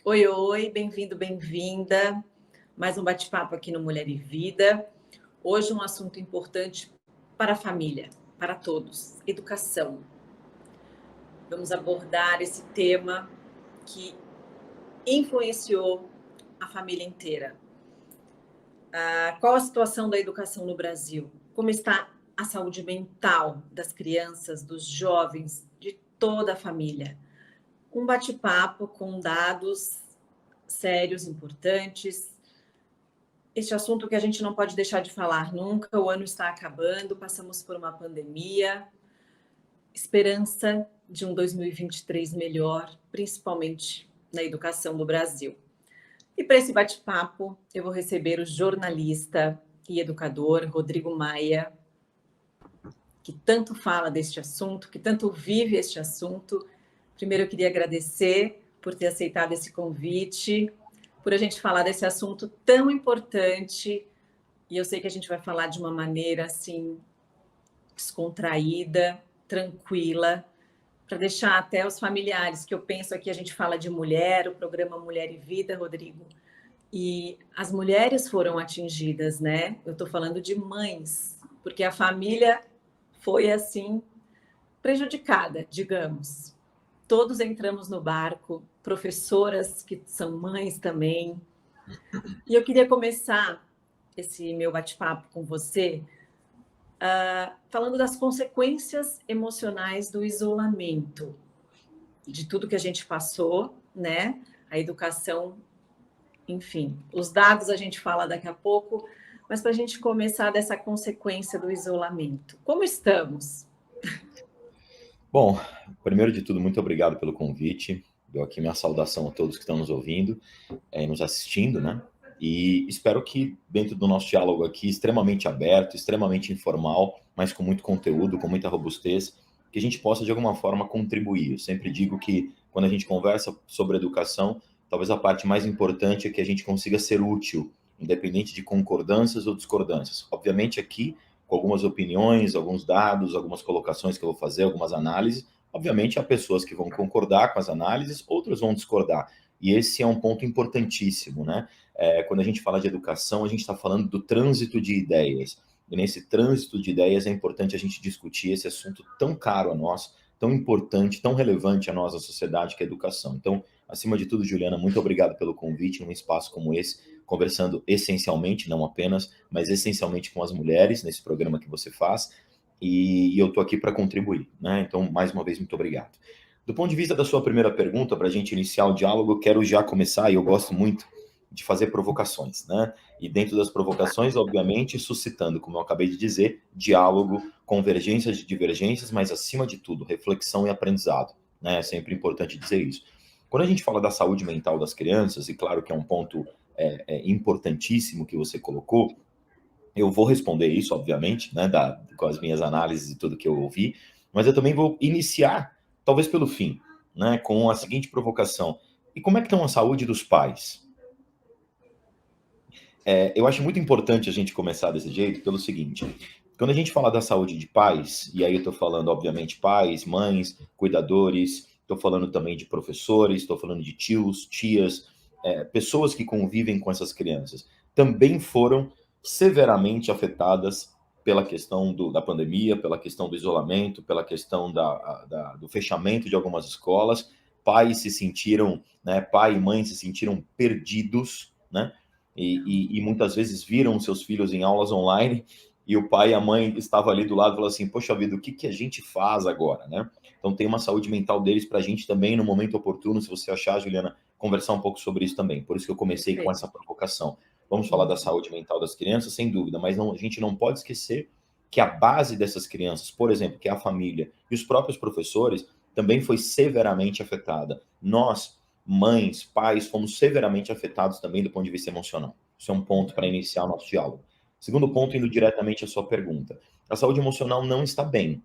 Oi, oi, bem-vindo, bem-vinda. Mais um bate-papo aqui no Mulher e Vida. Hoje um assunto importante para a família, para todos, educação. Vamos abordar esse tema que influenciou a família inteira. Qual a situação da educação no Brasil? Como está a saúde mental das crianças, dos jovens, de toda a família? Um bate-papo com dados sérios, importantes. Este assunto que a gente não pode deixar de falar nunca. O ano está acabando, passamos por uma pandemia, esperança de um 2023 melhor, principalmente na educação do Brasil. E para esse bate-papo, eu vou receber o jornalista e educador Rodrigo Maia, que tanto fala deste assunto, que tanto vive este assunto. Primeiro, eu queria agradecer por ter aceitado esse convite, por a gente falar desse assunto tão importante. E eu sei que a gente vai falar de uma maneira assim descontraída, tranquila, para deixar até os familiares, que eu penso aqui a gente fala de mulher, o programa Mulher e Vida, Rodrigo, e as mulheres foram atingidas, né? Eu estou falando de mães, porque a família foi assim prejudicada, digamos. Todos entramos no barco, professoras que são mães também. E eu queria começar esse meu bate-papo com você falando das consequências emocionais do isolamento, de tudo que a gente passou, né? A educação, enfim, os dados a gente fala daqui a pouco, mas para a gente começar dessa consequência do isolamento. Como estamos? Bom, primeiro de tudo, muito obrigado pelo convite. Dou aqui minha saudação a todos que estão nos ouvindo e nos assistindo, né? E espero que dentro do nosso diálogo aqui, extremamente aberto, extremamente informal, mas com muito conteúdo, com muita robustez, que a gente possa de alguma forma contribuir. Eu sempre digo que quando a gente conversa sobre educação, talvez a parte mais importante é que a gente consiga ser útil, independente de concordâncias ou discordâncias. Obviamente aqui com algumas opiniões, alguns dados, algumas colocações que eu vou fazer, algumas análises. Obviamente, há pessoas que vão concordar com as análises, outras vão discordar. E esse é um ponto importantíssimo, né? Quando a gente fala de educação, a gente está falando do trânsito de ideias. E nesse trânsito de ideias é importante a gente discutir esse assunto tão caro a nós, tão importante, tão relevante a nós, a sociedade, que é a educação. Então, acima de tudo, Juliana, muito obrigado pelo convite num espaço como esse, conversando essencialmente, não apenas, mas essencialmente com as mulheres nesse programa que você faz, e eu estou aqui para contribuir, né? Então, mais uma vez, muito obrigado. Do ponto de vista da sua primeira pergunta, para a gente iniciar o diálogo, eu quero já começar, e eu gosto muito de fazer provocações, né? E dentro das provocações, obviamente, suscitando, como eu acabei de dizer, diálogo, convergências de divergências, mas acima de tudo, reflexão e aprendizado, né? É sempre importante dizer isso. Quando a gente fala da saúde mental das crianças, e claro que é um ponto importantíssimo que você colocou, eu vou responder isso, obviamente, né, com as minhas análises e tudo que eu ouvi, mas eu também vou iniciar, talvez pelo fim, né, com a seguinte provocação. E como é que estão a saúde dos pais? Eu acho muito importante a gente começar desse jeito pelo seguinte, quando a gente fala da saúde de pais, e aí eu estou falando, obviamente, pais, mães, cuidadores, estou falando também de professores, estou falando de tios, tias, pessoas que convivem com essas crianças, também foram severamente afetadas pela questão da pandemia, pela questão do isolamento, pela questão do fechamento de algumas escolas. Pais se sentiram, né, pai e mãe se sentiram perdidos, né? E muitas vezes viram seus filhos em aulas online e o pai e a mãe estavam ali do lado e falaram assim, poxa vida, o que a gente faz agora, né? Então tem uma saúde mental deles para a gente também, no momento oportuno, se você achar, Juliana, conversar um pouco sobre isso também. Por isso que eu comecei com essa provocação. Vamos falar da saúde mental das crianças, sem dúvida, mas não, a gente não pode esquecer que a base dessas crianças, por exemplo, que é a família e os próprios professores, também foi severamente afetada. Nós, mães, pais, fomos severamente afetados também do ponto de vista emocional. Isso é um ponto para iniciar o nosso diálogo. Segundo ponto, indo diretamente à sua pergunta. A saúde emocional não está bem.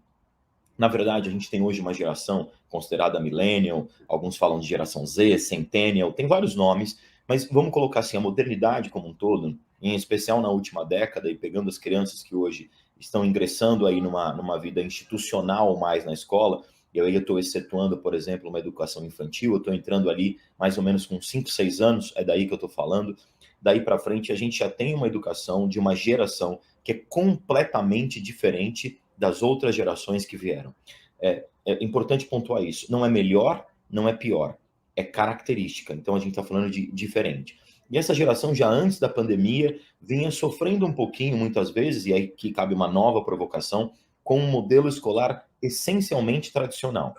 Na verdade, a gente tem hoje uma geração considerada millennial, alguns falam de geração Z, centennial, tem vários nomes, mas vamos colocar assim, a modernidade como um todo, em especial na última década, e pegando as crianças que hoje estão ingressando aí numa vida institucional mais na escola, e aí eu estou excetuando, por exemplo, uma educação infantil, eu estou entrando ali mais ou menos com 5, 6 anos, é daí que eu estou falando. Daí para frente, a gente já tem uma educação de uma geração que é completamente diferente das outras gerações que vieram. É importante pontuar isso. Não é melhor, não é pior. É característica. Então, a gente está falando de diferente. E essa geração, já antes da pandemia, vinha sofrendo um pouquinho, muitas vezes, e aí que cabe uma nova provocação, com um modelo escolar essencialmente tradicional.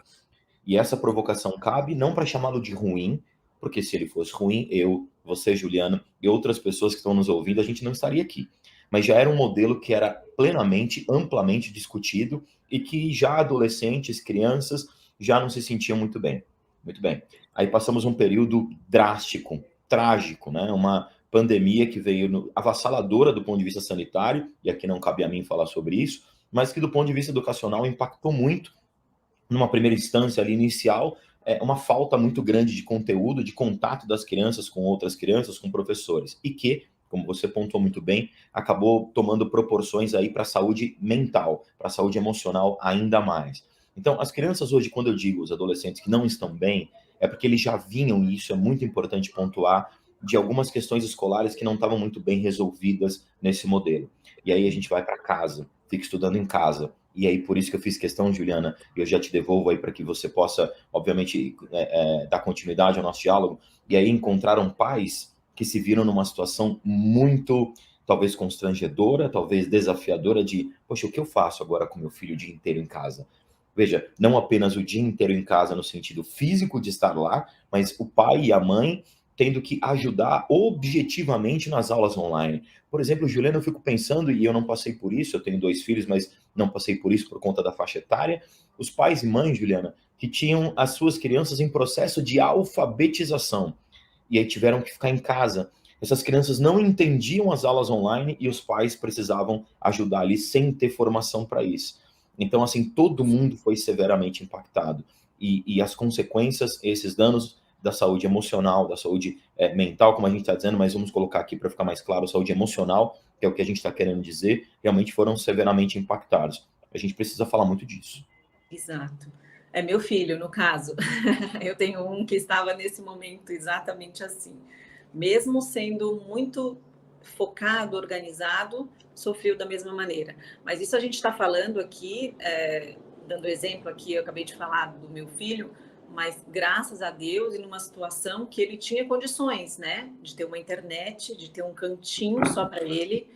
E essa provocação cabe não para chamá-lo de ruim, porque se ele fosse ruim, eu, você, Juliana, e outras pessoas que estão nos ouvindo, a gente não estaria aqui. Mas já era um modelo que era plenamente, amplamente discutido e que já adolescentes, crianças, já não se sentiam muito bem. Muito bem. Aí passamos um período drástico, trágico, né? Uma pandemia que veio avassaladora do ponto de vista sanitário, e aqui não cabe a mim falar sobre isso, mas que do ponto de vista educacional impactou muito numa primeira instância ali inicial, uma falta muito grande de conteúdo, de contato das crianças com outras crianças, com professores, e que, como você pontuou muito bem, acabou tomando proporções aí para a saúde mental, para a saúde emocional ainda mais. Então, as crianças hoje, quando eu digo os adolescentes que não estão bem, é porque eles já vinham, e isso é muito importante pontuar, de algumas questões escolares que não estavam muito bem resolvidas nesse modelo. E aí a gente vai para casa, fica estudando em casa, e aí por isso que eu fiz questão, Juliana, e eu já te devolvo aí para que você possa, obviamente, dar continuidade ao nosso diálogo, e aí encontraram pais que se viram numa situação muito, talvez constrangedora, talvez desafiadora de, poxa, o que eu faço agora com meu filho o dia inteiro em casa? Veja, não apenas o dia inteiro em casa no sentido físico de estar lá, mas o pai e a mãe tendo que ajudar objetivamente nas aulas online. Por exemplo, Juliana, eu fico pensando, e eu não passei por isso, eu tenho 2 filhos, mas não passei por isso por conta da faixa etária, os pais e mães, Juliana, que tinham as suas crianças em processo de alfabetização, e aí tiveram que ficar em casa. Essas crianças não entendiam as aulas online e os pais precisavam ajudar ali sem ter formação para isso. Então, assim, todo mundo foi severamente impactado. E as consequências, esses danos da saúde emocional, da saúde mental, como a gente está dizendo, mas vamos colocar aqui para ficar mais claro, saúde emocional, que é o que a gente está querendo dizer, realmente foram severamente impactados. A gente precisa falar muito disso. Exato. É meu filho, no caso. Eu tenho um que estava nesse momento exatamente assim. Mesmo sendo muito focado, organizado, sofreu da mesma maneira. Mas isso a gente está falando aqui, dando exemplo aqui, eu acabei de falar do meu filho, mas graças a Deus, em uma situação que ele tinha condições, né? De ter uma internet, de ter um cantinho só para ele.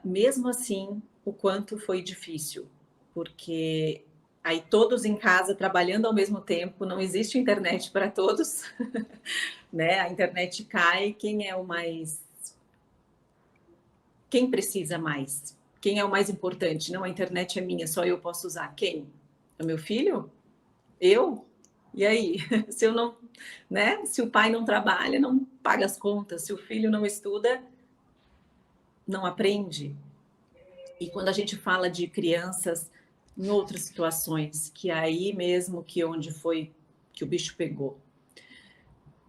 Mesmo assim, o quanto foi difícil, porque aí todos em casa trabalhando ao mesmo tempo, não existe internet para todos, né? A internet cai, quem é o mais... Quem precisa mais? Quem é o mais importante? Não, a internet é minha, só eu posso usar. Quem? O meu filho? Eu? E aí? Se eu não, né? Se o pai não trabalha, não paga as contas. Se o filho não estuda, não aprende. E quando a gente fala de crianças em outras situações, que é aí mesmo que onde foi que o bicho pegou,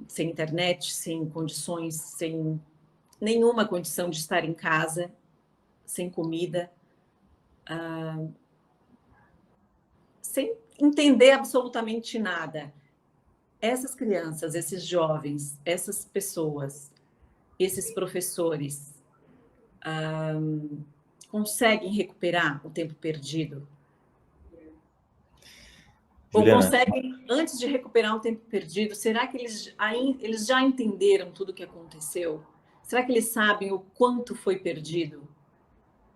sem internet, sem condições, sem nenhuma condição de estar em casa, sem comida, sem entender absolutamente nada. Essas crianças, esses jovens, essas pessoas, esses professores, conseguem recuperar o tempo perdido? Ou Juliana, conseguem, antes de recuperar o tempo perdido, será que eles já entenderam tudo o que aconteceu? Será que eles sabem o quanto foi perdido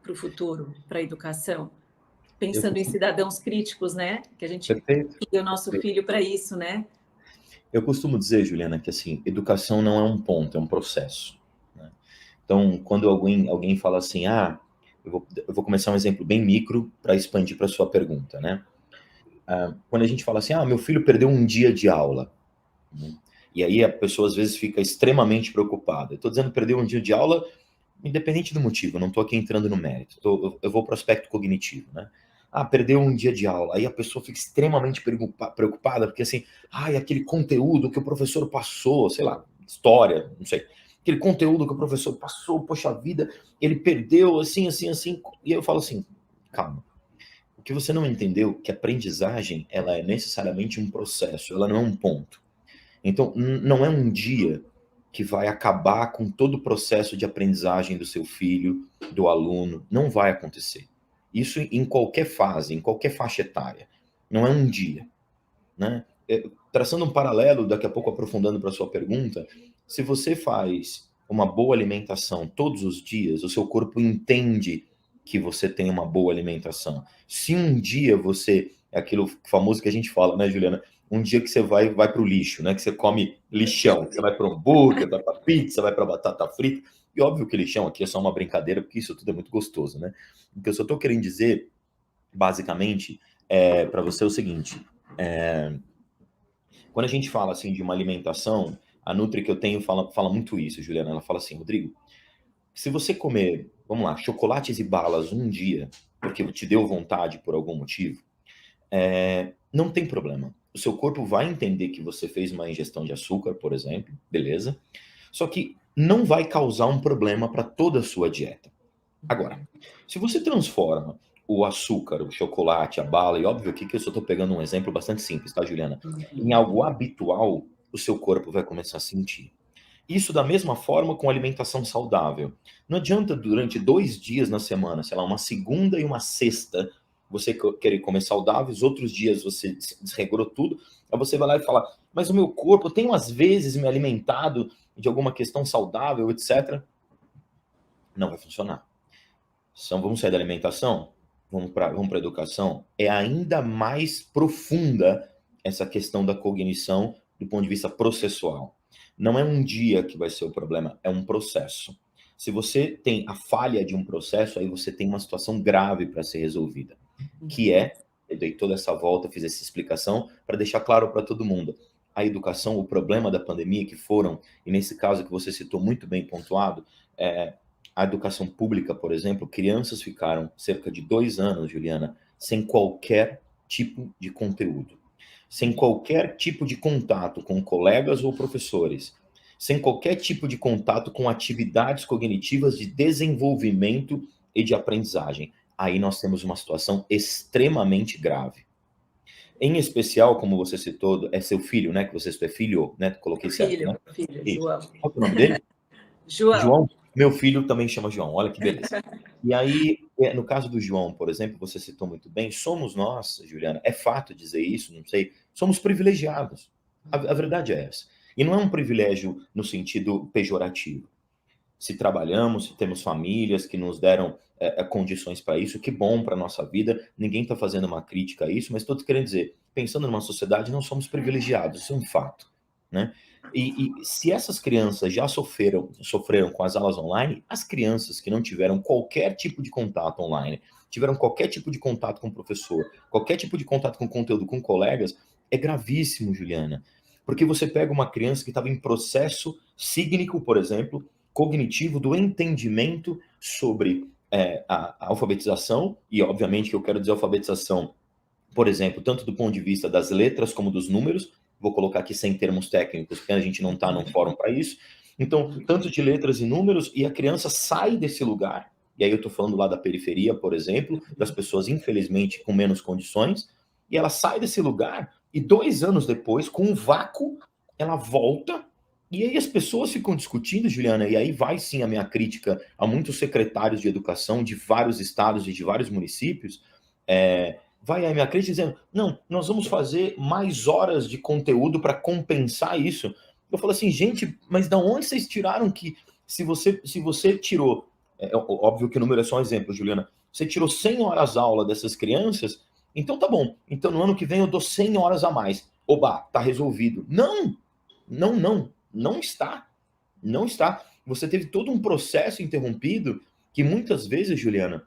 para o futuro, para a educação? eu Pensando em costumo... cidadãos críticos, né? Que a gente Perfeito. cria o nosso filho para isso, né? Eu costumo dizer, Juliana, que assim, educação não é um ponto, é um processo, né? Então, quando alguém fala assim, eu vou começar um exemplo bem micro para expandir para sua pergunta, né? Quando a gente fala assim, meu filho perdeu um dia de aula, né? E aí a pessoa às vezes fica extremamente preocupada. Eu estou dizendo perdeu um dia de aula, independente do motivo, eu não estou aqui entrando no mérito, eu vou para o aspecto cognitivo, né? Perdeu um dia de aula. Aí a pessoa fica extremamente preocupada, porque assim, aquele conteúdo que o professor passou, sei lá, história, não sei, aquele conteúdo que o professor passou, poxa vida, ele perdeu assim, assim, assim. E eu falo assim, calma. que você não entendeu que a aprendizagem, ela é necessariamente um processo, ela não é um ponto. Então, não é um dia que vai acabar com todo o processo de aprendizagem do seu filho, do aluno. Não vai acontecer. Isso em qualquer fase, em qualquer faixa etária. Não é um dia, né? Traçando um paralelo, daqui a pouco aprofundando para a sua pergunta, se você faz uma boa alimentação todos os dias, o seu corpo entende que você tem uma boa alimentação. Se um dia você, é aquilo famoso que a gente fala, né, Juliana? Um dia que você vai para o lixo, né? Que você come lixão, você vai para o hambúrguer, vai para pizza, vai para batata frita. E óbvio que lixão aqui é só uma brincadeira, porque isso tudo é muito gostoso, né? O que eu só estou querendo dizer, basicamente, para você é o seguinte: quando a gente fala assim de uma alimentação, a Nutri que eu tenho fala muito isso, Juliana. Ela fala assim, Rodrigo, se você comer, vamos lá, chocolates e balas um dia, porque te deu vontade por algum motivo, não tem problema. O seu corpo vai entender que você fez uma ingestão de açúcar, por exemplo, beleza? Só que não vai causar um problema para toda a sua dieta. Agora, se você transforma o açúcar, o chocolate, a bala, e óbvio aqui que eu só estou pegando um exemplo bastante simples, tá, Juliana? Em algo habitual, o seu corpo vai começar a sentir. Isso da mesma forma com alimentação saudável. Não adianta durante 2 dias na semana, sei lá, uma segunda e uma sexta, você querer comer saudável, os outros dias você desregrou tudo, aí você vai lá e fala, mas o meu corpo, eu tenho às vezes me alimentado de alguma questão saudável, etc. Não vai funcionar. Então, vamos sair da alimentação? Vamos para a educação? É ainda mais profunda essa questão da cognição do ponto de vista processual. Não é um dia que vai ser o problema, é um processo. Se você tem a falha de um processo, aí você tem uma situação grave para ser resolvida, que eu dei toda essa volta, fiz essa explicação para deixar claro para todo mundo. A educação, o problema da pandemia que foram, e nesse caso que você citou muito bem pontuado, a educação pública, por exemplo, crianças ficaram cerca de 2 anos, Juliana, sem qualquer tipo de conteúdo, sem qualquer tipo de contato com colegas ou professores, sem qualquer tipo de contato com atividades cognitivas de desenvolvimento e de aprendizagem. Aí nós temos uma situação extremamente grave. Em especial, como você citou, é seu filho, né? Que você citou, é filho, né? Coloquei certo, né? Filho, Isso. João. Qual é o nome dele? João. Meu filho também chama João, olha que beleza. E aí, no caso do João, por exemplo, você citou muito bem, somos nós, Juliana, é fato dizer isso, não sei, somos privilegiados. A verdade é essa. E não é um privilégio no sentido pejorativo. Se trabalhamos, se temos famílias que nos deram condições para isso, que bom para a nossa vida, ninguém está fazendo uma crítica a isso, mas estou querendo dizer, pensando numa sociedade, não somos privilegiados, isso é um fato, né? E se essas crianças já sofreram com as aulas online, as crianças que não tiveram qualquer tipo de contato online, tiveram qualquer tipo de contato com o professor, qualquer tipo de contato com conteúdo com colegas, é gravíssimo, Juliana. Porque você pega uma criança que estava em processo sígnico, por exemplo, cognitivo do entendimento sobre a alfabetização, e obviamente que eu quero dizer alfabetização, por exemplo, tanto do ponto de vista das letras como dos números, vou colocar aqui sem termos técnicos, porque a gente não está num fórum para isso. Então, tanto de letras e números, e a criança sai desse lugar, e aí eu estou falando lá da periferia, por exemplo, das pessoas, infelizmente, com menos condições, e ela sai desse lugar, e 2 anos depois, com um vácuo, ela volta, e aí as pessoas ficam discutindo, Juliana, e aí vai sim a minha crítica a muitos secretários de educação de vários estados e de vários municípios, vai aí minha crítica dizendo, não, nós vamos fazer mais horas de conteúdo para compensar isso. Eu falo assim, gente, mas da onde vocês tiraram que se você tirou, óbvio que o número é só um exemplo, Juliana, você tirou 100 horas aula dessas crianças, então tá bom, então no ano que vem eu dou 100 horas a mais. Oba, tá resolvido. Não está. Não está. Você teve todo um processo interrompido que muitas vezes, Juliana,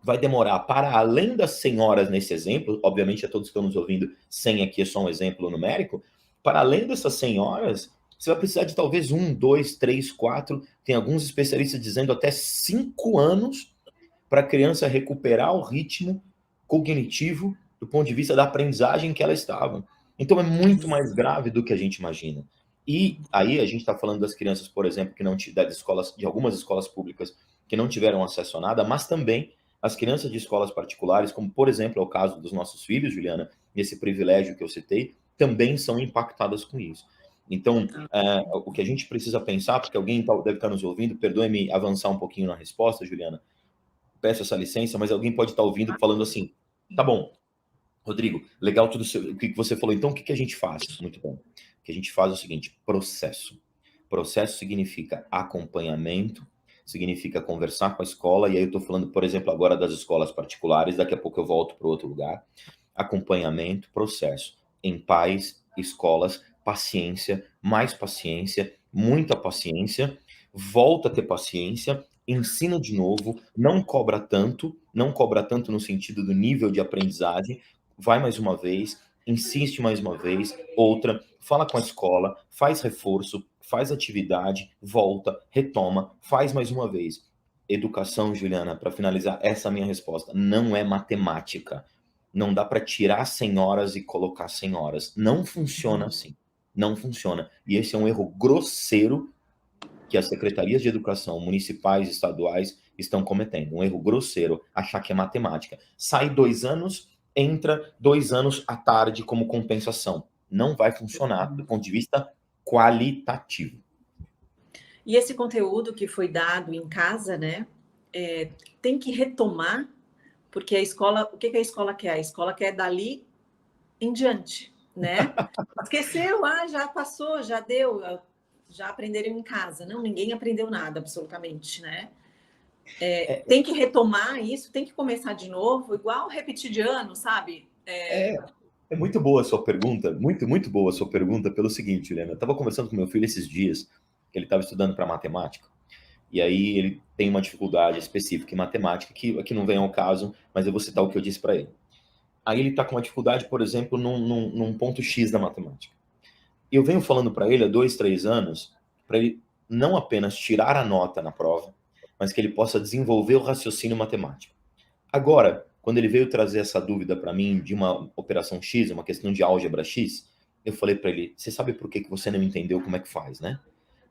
vai demorar para além das 100 horas nesse exemplo, obviamente a todos que estão nos ouvindo, 100 aqui é só um exemplo numérico, para além dessas 100 horas, você vai precisar de talvez 1, 2, 3, 4, tem alguns especialistas dizendo até 5 anos para a criança recuperar o ritmo cognitivo do ponto de vista da aprendizagem que ela estava. Então é muito mais grave do que a gente imagina. E aí a gente está falando das crianças, por exemplo, que não das escolas, de algumas escolas públicas que não tiveram acesso a nada, mas também as crianças de escolas particulares, como por exemplo é o caso dos nossos filhos, Juliana, esse privilégio que eu citei, também são impactadas com isso. Então, o que a gente precisa pensar, porque alguém deve estar nos ouvindo, perdoe-me avançar um pouquinho na resposta, Juliana, peço essa licença, mas alguém pode estar ouvindo falando assim, tá bom, Rodrigo, legal tudo o que você falou, então o que a gente faz? Muito bom. O que a gente faz é o seguinte, processo. Processo significa acompanhamento, significa conversar com a escola, e aí eu estou falando, por exemplo, agora das escolas particulares, daqui a pouco eu volto para outro lugar. Acompanhamento, processo. Em pais, escolas, paciência, mais paciência, muita paciência, volta a ter paciência, ensina de novo, não cobra tanto no sentido do nível de aprendizagem, vai mais uma vez, insiste mais uma vez, outra, fala com a escola, faz reforço, faz atividade, volta, retoma, faz mais uma vez. Educação, Juliana, para finalizar, essa é a minha resposta. Não é matemática. Não dá para tirar 100 horas e colocar 100 horas. Não funciona assim. Não funciona. E esse é um erro grosseiro que as secretarias de educação municipais e estaduais estão cometendo. Um erro grosseiro, achar que é matemática. Sai 2 anos, entra 2 anos à tarde como compensação. Não vai funcionar do ponto de vista qualitativo. E esse conteúdo que foi dado em casa, né, tem que retomar, porque a escola, o que a escola quer? A escola quer dali em diante, né? Esqueceu, já passou, já deu, já aprenderam em casa. Não, ninguém aprendeu nada, absolutamente, né? Tem que retomar isso, tem que começar de novo, igual repetir de ano, sabe? É muito boa a sua pergunta, muito boa a sua pergunta, pelo seguinte, Helena, eu estava conversando com meu filho esses dias, que ele estava estudando para matemática, e aí ele tem uma dificuldade específica em matemática, que aqui não vem ao caso, mas eu vou citar o que eu disse para ele. Aí ele está com uma dificuldade, por exemplo, num ponto X da matemática. E eu venho falando para ele há 2, 3 anos, para ele não apenas tirar a nota na prova, mas que ele possa desenvolver o raciocínio matemático. Agora, quando ele veio trazer essa dúvida para mim de uma operação X, uma questão de álgebra X, eu falei para ele, você sabe por que você não entendeu como é que faz, né?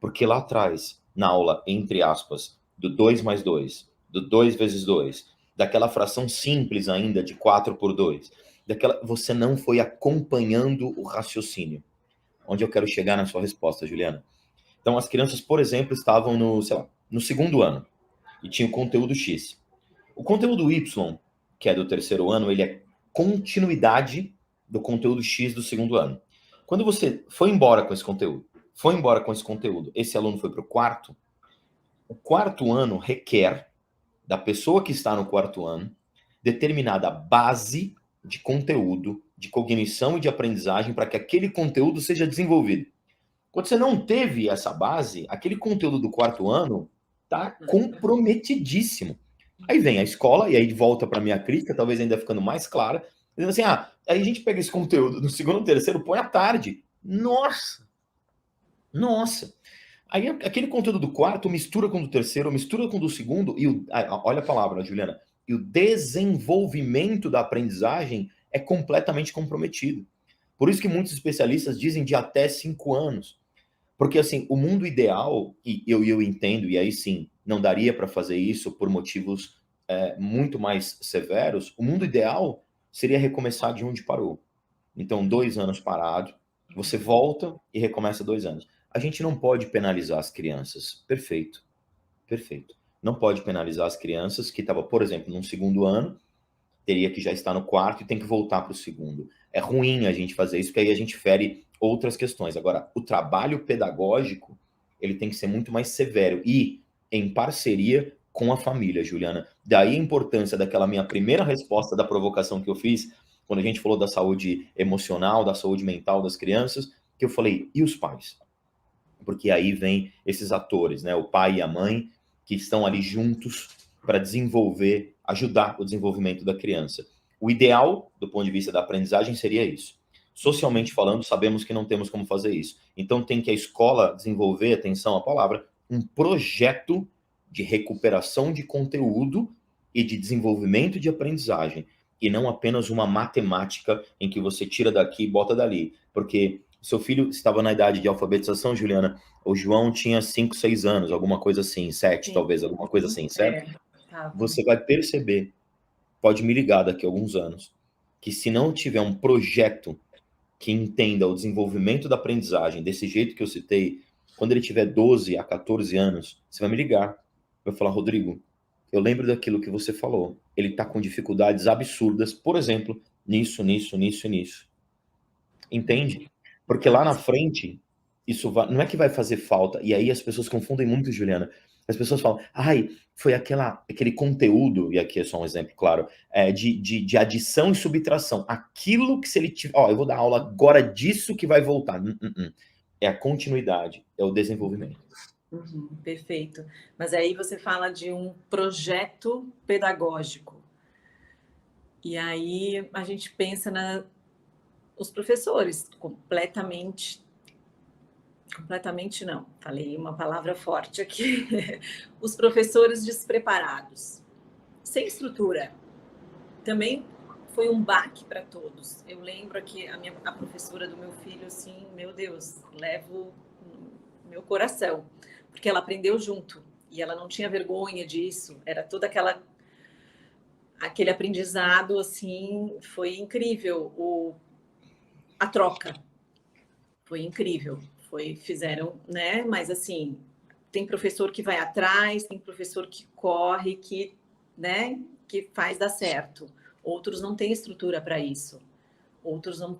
Porque lá atrás, na aula, entre aspas, do 2 mais 2, do 2 vezes 2, daquela fração simples ainda de 4 por 2, você não foi acompanhando o raciocínio. Onde eu quero chegar na sua resposta, Juliana? Então, as crianças, por exemplo, estavam no 2º ano e tinha o conteúdo X. O conteúdo Y, que é do 3º ano, ele é continuidade do conteúdo X do 2º ano. Quando você foi embora com esse conteúdo, esse aluno foi para o 4º, o 4º ano requer da pessoa que está no 4º ano determinada base de conteúdo, de cognição e de aprendizagem para que aquele conteúdo seja desenvolvido. Quando você não teve essa base, aquele conteúdo do 4º ano está comprometidíssimo. Aí vem a escola, e aí volta para a minha crítica, talvez ainda ficando mais clara, dizendo assim, aí a gente pega esse conteúdo do 2º, 3º, põe à tarde. Nossa! Aí aquele conteúdo do 4º mistura com o do 3º, mistura com o do 2º, e olha a palavra, Juliana, e o desenvolvimento da aprendizagem é completamente comprometido. Por isso que muitos especialistas dizem de até 5 anos. Porque, assim, o mundo ideal, e eu entendo, e aí sim, não daria para fazer isso por motivos muito mais severos, o mundo ideal seria recomeçar de onde parou. Então, 2 anos parado, você volta e recomeça 2 anos. A gente não pode penalizar as crianças. Perfeito. Não pode penalizar as crianças que estavam, por exemplo, no 2º ano, teria que já estar no 4º e tem que voltar para o 2º. É ruim a gente fazer isso, porque aí a gente fere outras questões. Agora, o trabalho pedagógico, ele tem que ser muito mais severo e em parceria com a família, Juliana. Daí a importância daquela minha primeira resposta da provocação que eu fiz, quando a gente falou da saúde emocional, da saúde mental das crianças, que eu falei, e os pais? Porque aí vem esses atores, né? O pai e a mãe, que estão ali juntos para desenvolver, ajudar o desenvolvimento da criança. O ideal, do ponto de vista da aprendizagem, seria isso. Socialmente falando, sabemos que não temos como fazer isso. Então tem que a escola desenvolver, atenção à palavra, um projeto de recuperação de conteúdo e de desenvolvimento de aprendizagem, e não apenas uma matemática em que você tira daqui e bota dali. Porque seu filho estava na idade de alfabetização, Juliana, o João tinha 5, 6 anos, alguma coisa assim, 7 talvez, alguma coisa assim, certo? Você vai perceber pode me ligar daqui a alguns anos, que se não tiver um projeto que entenda o desenvolvimento da aprendizagem desse jeito que eu citei, quando ele tiver 12 a 14 anos, você vai me ligar. Vai falar, Rodrigo, eu lembro daquilo que você falou. Ele está com dificuldades absurdas, por exemplo, nisso, nisso, nisso e nisso. Entende? Porque lá na frente, isso vai, não é que vai fazer falta. E aí as pessoas confundem muito, Juliana. As pessoas falam, ai, foi aquele conteúdo, e aqui é só um exemplo, claro, de adição e subtração. Aquilo que se ele tiver, ó, eu vou dar aula agora disso que vai voltar. É a continuidade, é o desenvolvimento. Perfeito. Mas aí você fala de um projeto pedagógico. E aí a gente pensa os professores completamente não, falei uma palavra forte aqui. Os professores despreparados, sem estrutura. Também foi um baque para todos. Eu lembro que a professora do meu filho, assim, meu Deus, levo no meu coração, porque ela aprendeu junto e ela não tinha vergonha disso. Era toda aquele aprendizado, assim, foi incrível. A troca foi incrível. Fizeram, né? Mas assim, tem professor que vai atrás, tem professor que corre, né, que faz dar certo. Outros não têm estrutura para isso. Outros não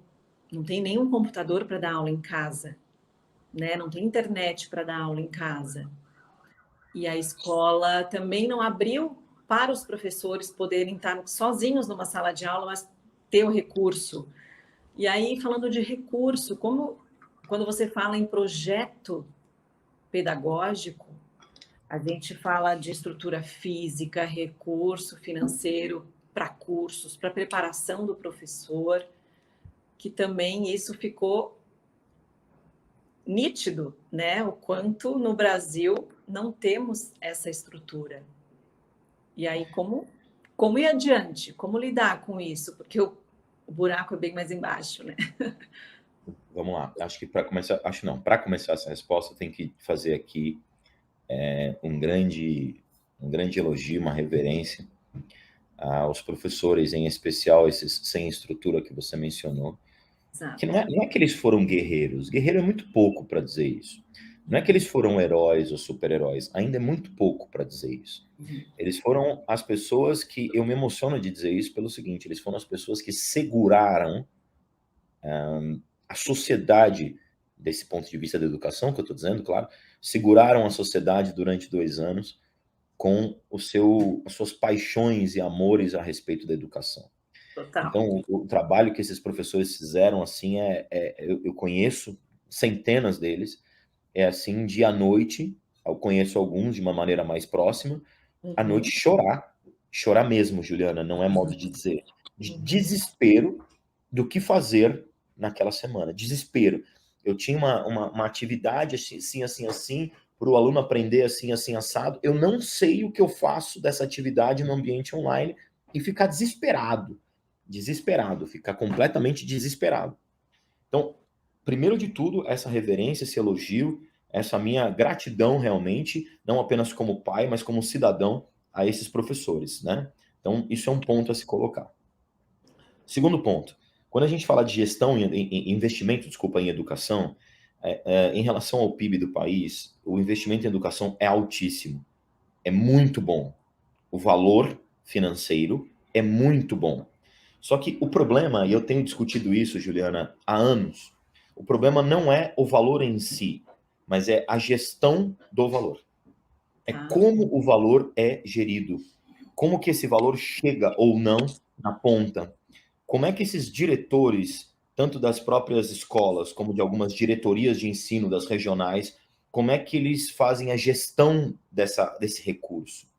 têm nenhum computador para dar aula em casa, né? Não tem internet para dar aula em casa. E a escola também não abriu para os professores poderem estar sozinhos numa sala de aula, mas ter o recurso. E aí, falando de recurso, quando você fala em projeto pedagógico, a gente fala de estrutura física, recurso financeiro para cursos, para preparação do professor, que também isso ficou nítido, né? O quanto no Brasil não temos essa estrutura. E aí, como ir adiante? Como lidar com isso? Porque o buraco é bem mais embaixo, né? Vamos lá. Acho que para começar essa resposta, tem que fazer aqui um grande elogio, uma reverência aos professores, em especial esses sem estrutura que você mencionou. Exato. Que não é que eles foram guerreiros. Guerreiro é muito pouco para dizer isso. Não é que eles foram heróis ou super-heróis. Ainda é muito pouco para dizer isso. Eles foram as pessoas que... Eu me emociono de dizer isso pelo seguinte: eles foram as pessoas que seguraram a sociedade, desse ponto de vista da educação, que eu estou dizendo, claro, seguraram a sociedade durante 2 anos com as suas paixões e amores a respeito da educação. Total. Então, o trabalho que esses professores fizeram, assim, eu conheço centenas deles, é assim, de à noite, eu conheço alguns de uma maneira mais próxima, à noite chorar mesmo, Juliana, não é modo de dizer, de desespero do que fazer naquela semana, desespero. Eu tinha uma atividade assim, para o aluno aprender assim, assado, eu não sei o que eu faço dessa atividade no ambiente online e ficar desesperado, ficar completamente desesperado. Então, primeiro de tudo, essa reverência, esse elogio, essa minha gratidão realmente, não apenas como pai, mas como cidadão a esses professores, né? Então, isso é um ponto a se colocar. Segundo ponto, quando a gente fala de gestão em investimento, em educação, em relação ao PIB do país, o investimento em educação é altíssimo, é muito bom. O valor financeiro é muito bom. Só que o problema, e eu tenho discutido isso, Juliana, há anos, o problema não é o valor em si, mas é a gestão do valor. É como o valor é gerido. Como que esse valor chega ou não na ponta. Como é que esses diretores, tanto das próprias escolas, como de algumas diretorias de ensino das regionais, como é que eles fazem a gestão desse recurso?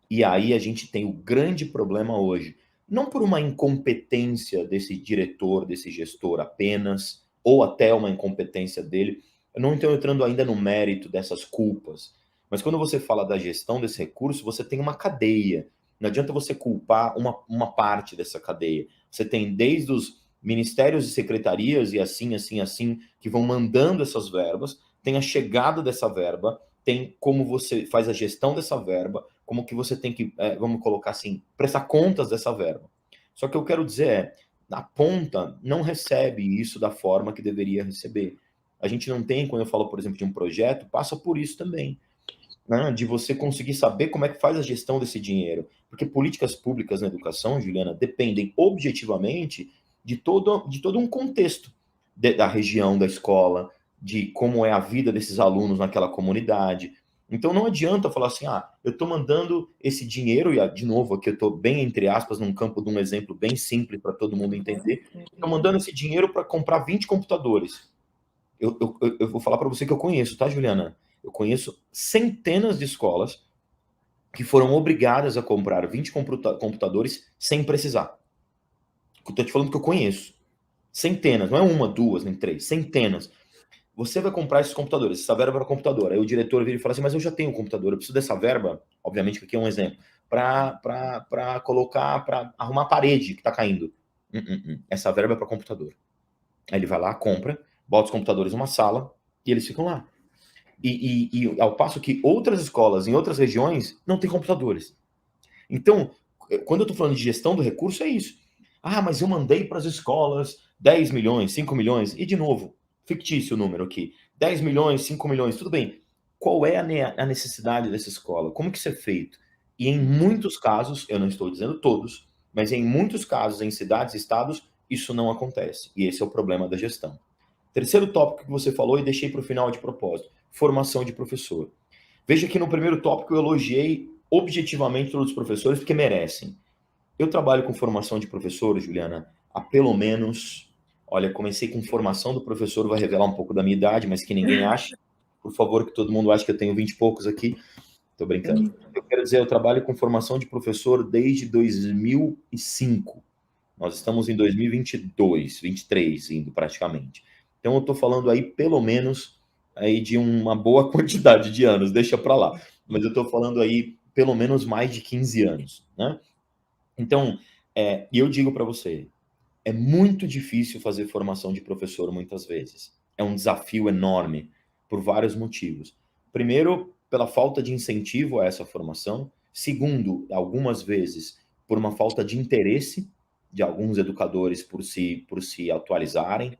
E aí a gente tem o grande problema hoje, não por uma incompetência desse diretor, desse gestor apenas, ou até uma incompetência dele. Eu não estou entrando ainda no mérito dessas culpas, mas quando você fala da gestão desse recurso, você tem uma cadeia. Não adianta você culpar uma parte dessa cadeia. Você tem desde os ministérios e secretarias e assim, que vão mandando essas verbas, tem a chegada dessa verba, tem como você faz a gestão dessa verba, como que você tem que, vamos colocar assim, prestar contas dessa verba. Só que eu quero dizer na ponta não recebe isso da forma que deveria receber. A gente não tem, quando eu falo, por exemplo, de um projeto, passa por isso também, né? De você conseguir saber como é que faz a gestão desse dinheiro. Porque políticas públicas na educação, Juliana, dependem objetivamente de todo um contexto da região, da escola, de como é a vida desses alunos naquela comunidade. Então não adianta falar assim, eu estou mandando esse dinheiro, e de novo aqui eu estou bem entre aspas, num campo de um exemplo bem simples para todo mundo entender, estou mandando esse dinheiro para comprar 20 computadores. Eu vou falar para você que eu conheço, tá, Juliana? Eu conheço centenas de escolas que foram obrigadas a comprar 20 computadores sem precisar. Estou te falando que eu conheço. Centenas, não é uma, duas, nem três, centenas. Você vai comprar esses computadores, essa verba para computador. Aí o diretor vira e fala assim, mas eu já tenho um computador, eu preciso dessa verba, obviamente que aqui é um exemplo, para colocar, para arrumar a parede que está caindo. Essa verba é para computador. Aí ele vai lá, compra, bota os computadores numa sala e eles ficam lá. E ao passo que outras escolas em outras regiões não têm computadores. Então, quando eu estou falando de gestão do recurso, é isso. Mas eu mandei para as escolas 10 milhões, 5 milhões, e de novo, fictício o número aqui, 10 milhões, 5 milhões, tudo bem. Qual é a necessidade dessa escola? Como que isso é feito? E em muitos casos, eu não estou dizendo todos, mas em muitos casos, em cidades e estados, isso não acontece. E esse é o problema da gestão. Terceiro tópico que você falou e deixei para o final de propósito, formação de professor. Veja que no primeiro tópico eu elogiei objetivamente todos os professores porque merecem. Eu trabalho com formação de professores, Juliana, há pelo menos... Olha, comecei com formação do professor, vai revelar um pouco da minha idade, mas que ninguém ache. Por favor, que todo mundo ache que eu tenho 20 e poucos aqui. Estou brincando. Eu quero dizer, eu trabalho com formação de professor desde 2005. Nós estamos em 2022, 23 indo praticamente. Então eu estou falando aí pelo menos aí de uma boa quantidade de anos, deixa para lá. Mas eu estou falando aí pelo menos mais de 15 anos, né? Então, e eu digo para você, é muito difícil fazer formação de professor muitas vezes. É um desafio enorme por vários motivos. Primeiro, pela falta de incentivo a essa formação. Segundo, algumas vezes, por uma falta de interesse de alguns educadores por se atualizarem,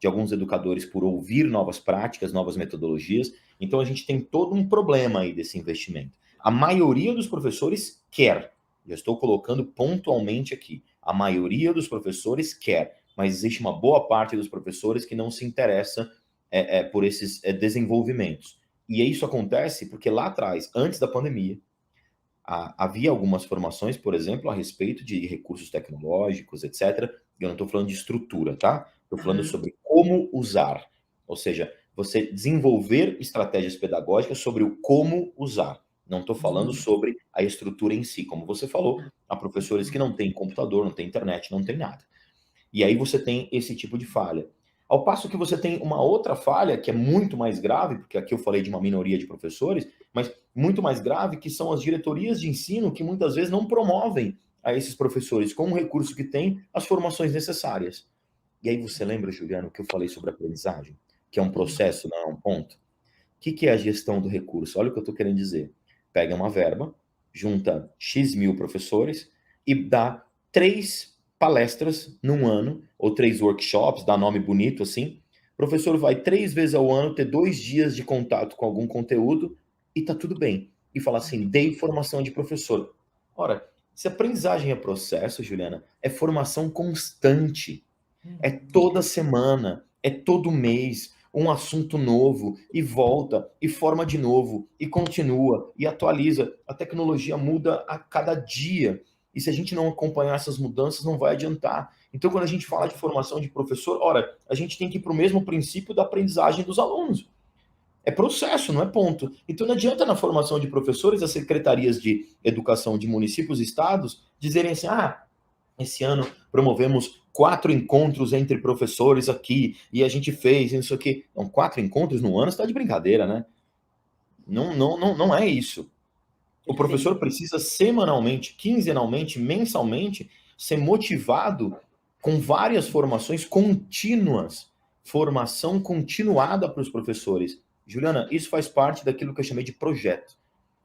de alguns educadores por ouvir novas práticas, novas metodologias. Então, a gente tem todo um problema aí desse investimento. A maioria dos professores quer. Já estou colocando pontualmente aqui. A maioria dos professores quer, mas existe uma boa parte dos professores que não se interessa por esses desenvolvimentos. E isso acontece porque lá atrás, antes da pandemia, havia algumas formações, por exemplo, a respeito de recursos tecnológicos, etc. Eu não estou falando de estrutura, tá? Estou falando sobre como usar. Ou seja, você desenvolver estratégias pedagógicas sobre o como usar. Não estou falando sobre a estrutura em si. Como você falou, há professores que não têm computador, não têm internet, não têm nada. E aí você tem esse tipo de falha. Ao passo que você tem uma outra falha, que é muito mais grave, porque aqui eu falei de uma minoria de professores, mas muito mais grave, que são as diretorias de ensino que muitas vezes não promovem a esses professores, com o recurso que tem, as formações necessárias. E aí você lembra, Juliano, que eu falei sobre aprendizagem? Que é um processo, não é um ponto? O que é a gestão do recurso? Olha o que eu estou querendo dizer. Pega uma verba, junta X mil professores e dá 3 palestras num ano, ou 3 workshops, dá nome bonito assim. O professor vai 3 vezes ao ano ter 2 dias de contato com algum conteúdo e tá tudo bem. E fala assim, dei formação de professor. Ora, se aprendizagem é processo, Juliana, é formação constante. É toda semana, é todo mês, um assunto novo, e volta, e forma de novo, e continua, e atualiza. A tecnologia muda a cada dia. E se a gente não acompanhar essas mudanças, não vai adiantar. Então, quando a gente fala de formação de professor, ora, a gente tem que ir para o mesmo princípio da aprendizagem dos alunos. É processo, não é ponto. Então, não adianta na formação de professores as secretarias de educação de municípios e estados dizerem assim, esse ano promovemos 4 encontros entre professores aqui, e a gente fez isso aqui. Então, 4 encontros no ano está de brincadeira, né? Não é isso. O professor precisa semanalmente, quinzenalmente, mensalmente, ser motivado com várias formações contínuas, formação continuada para os professores. Juliana, isso faz parte daquilo que eu chamei de projeto.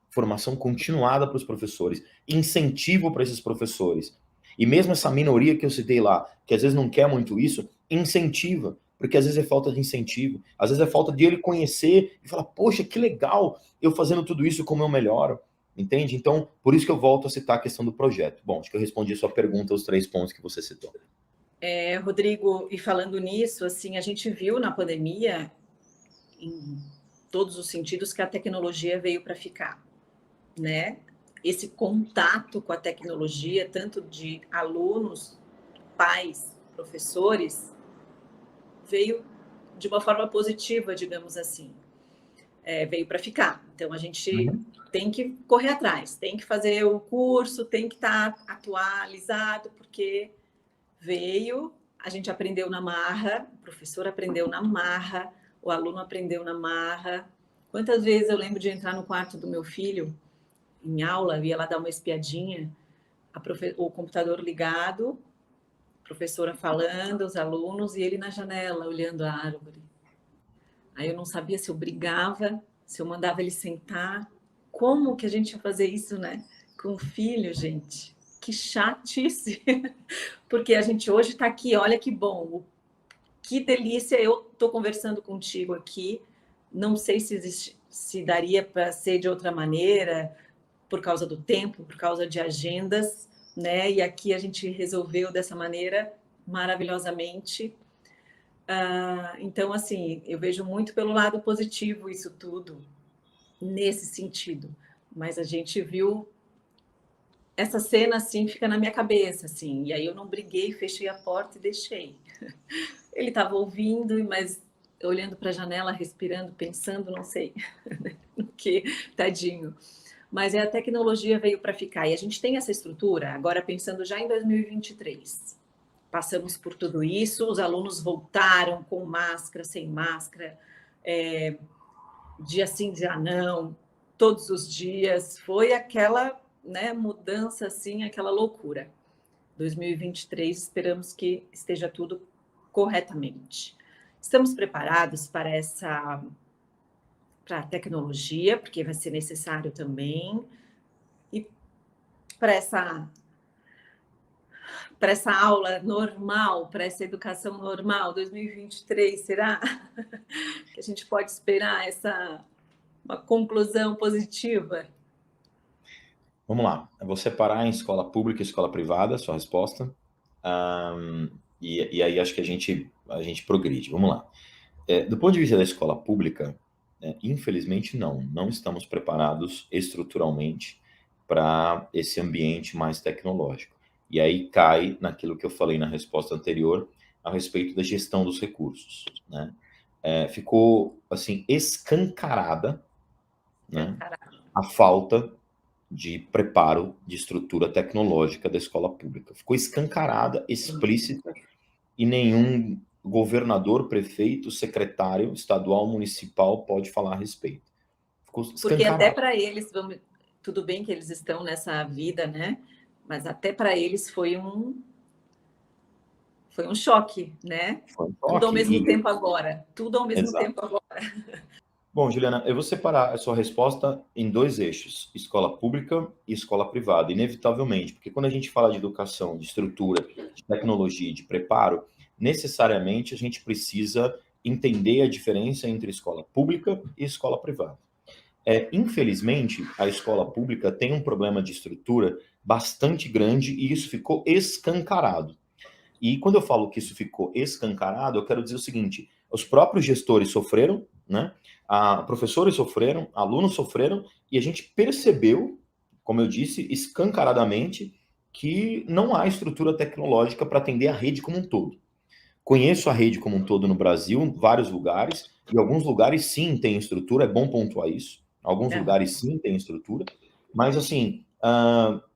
Formação continuada para os professores, incentivo para esses professores. E mesmo essa minoria que eu citei lá, que às vezes não quer muito isso, incentiva, porque às vezes é falta de incentivo, às vezes é falta de ele conhecer e falar, poxa, que legal, eu fazendo tudo isso, como eu melhoro, entende? Então, por isso que eu volto a citar a questão do projeto. Bom, acho que eu respondi a sua pergunta, os 3 pontos que você citou. Rodrigo, e falando nisso, assim, a gente viu na pandemia, em todos os sentidos, que a tecnologia veio para ficar, né? Esse contato com a tecnologia, tanto de alunos, pais, professores, veio de uma forma positiva, digamos assim. Veio para ficar. Então, a gente tem que correr atrás, tem que fazer o curso, tem que estar atualizado, porque veio, a gente aprendeu na marra, o professor aprendeu na marra, o aluno aprendeu na marra. Quantas vezes eu lembro de entrar no quarto do meu filho, em aula, eu ia lá dar uma espiadinha, o computador ligado, a professora falando, os alunos, e ele na janela, olhando a árvore. Aí eu não sabia se eu brigava, se eu mandava ele sentar. Como que a gente ia fazer isso, né? Com o filho, gente. Que chatice. Porque a gente hoje está aqui, olha que bom. Que delícia, eu estou conversando contigo aqui. Não sei se daria para ser de outra maneira, por causa do tempo, por causa de agendas, né? E aqui a gente resolveu dessa maneira maravilhosamente. Então, assim, eu vejo muito pelo lado positivo isso tudo, nesse sentido. Mas a gente viu essa cena, assim, fica na minha cabeça, assim. E aí eu não briguei, fechei a porta e deixei. Ele estava ouvindo, mas olhando para a janela, respirando, pensando, não sei o que, tadinho. Mas a tecnologia veio para ficar. E a gente tem essa estrutura, agora pensando já em 2023. Passamos por tudo isso, os alunos voltaram com máscara, sem máscara, dia sim, dia não, todos os dias. Foi aquela, né, mudança, assim, aquela loucura. 2023, esperamos que esteja tudo corretamente. Estamos preparados para para a tecnologia, porque vai ser necessário também, e para essa aula normal, para essa educação normal, 2023, será que a gente pode esperar uma conclusão positiva? Vamos lá, eu vou separar em escola pública e escola privada, sua resposta. E aí acho que a gente progride. Vamos lá. Do ponto de vista da escola pública, infelizmente não estamos preparados estruturalmente para esse ambiente mais tecnológico. E aí cai naquilo que eu falei na resposta anterior a respeito da gestão dos recursos, né? Ficou assim escancarada, né, a falta de preparo de estrutura tecnológica da escola pública. Ficou escancarada, explícita, e nenhum governador, prefeito, secretário estadual, municipal pode falar a respeito. Ficou Porque até escancarado. para eles, tudo bem que eles estão nessa vida, né? Mas até para eles foi um choque, né? Foi um Tudo ao toque. mesmo tempo agora. Tudo ao mesmo Exato. tempo agora. Bom, Juliana, eu vou separar a sua resposta em 2 eixos, escola pública e escola privada, inevitavelmente, porque quando a gente fala de educação, de estrutura, de tecnologia, de preparo, necessariamente a gente precisa entender a diferença entre escola pública e escola privada. Infelizmente, a escola pública tem um problema de estrutura bastante grande e isso ficou escancarado. E quando eu falo que isso ficou escancarado, eu quero dizer o seguinte: os próprios gestores sofreram, né? Professores sofreram, alunos sofreram, e a gente percebeu, como eu disse, escancaradamente, que não há estrutura tecnológica para atender a rede como um todo. Conheço a rede como um todo no Brasil, vários lugares, e alguns lugares sim têm estrutura, é bom pontuar isso. Alguns lugares sim têm estrutura, mas assim,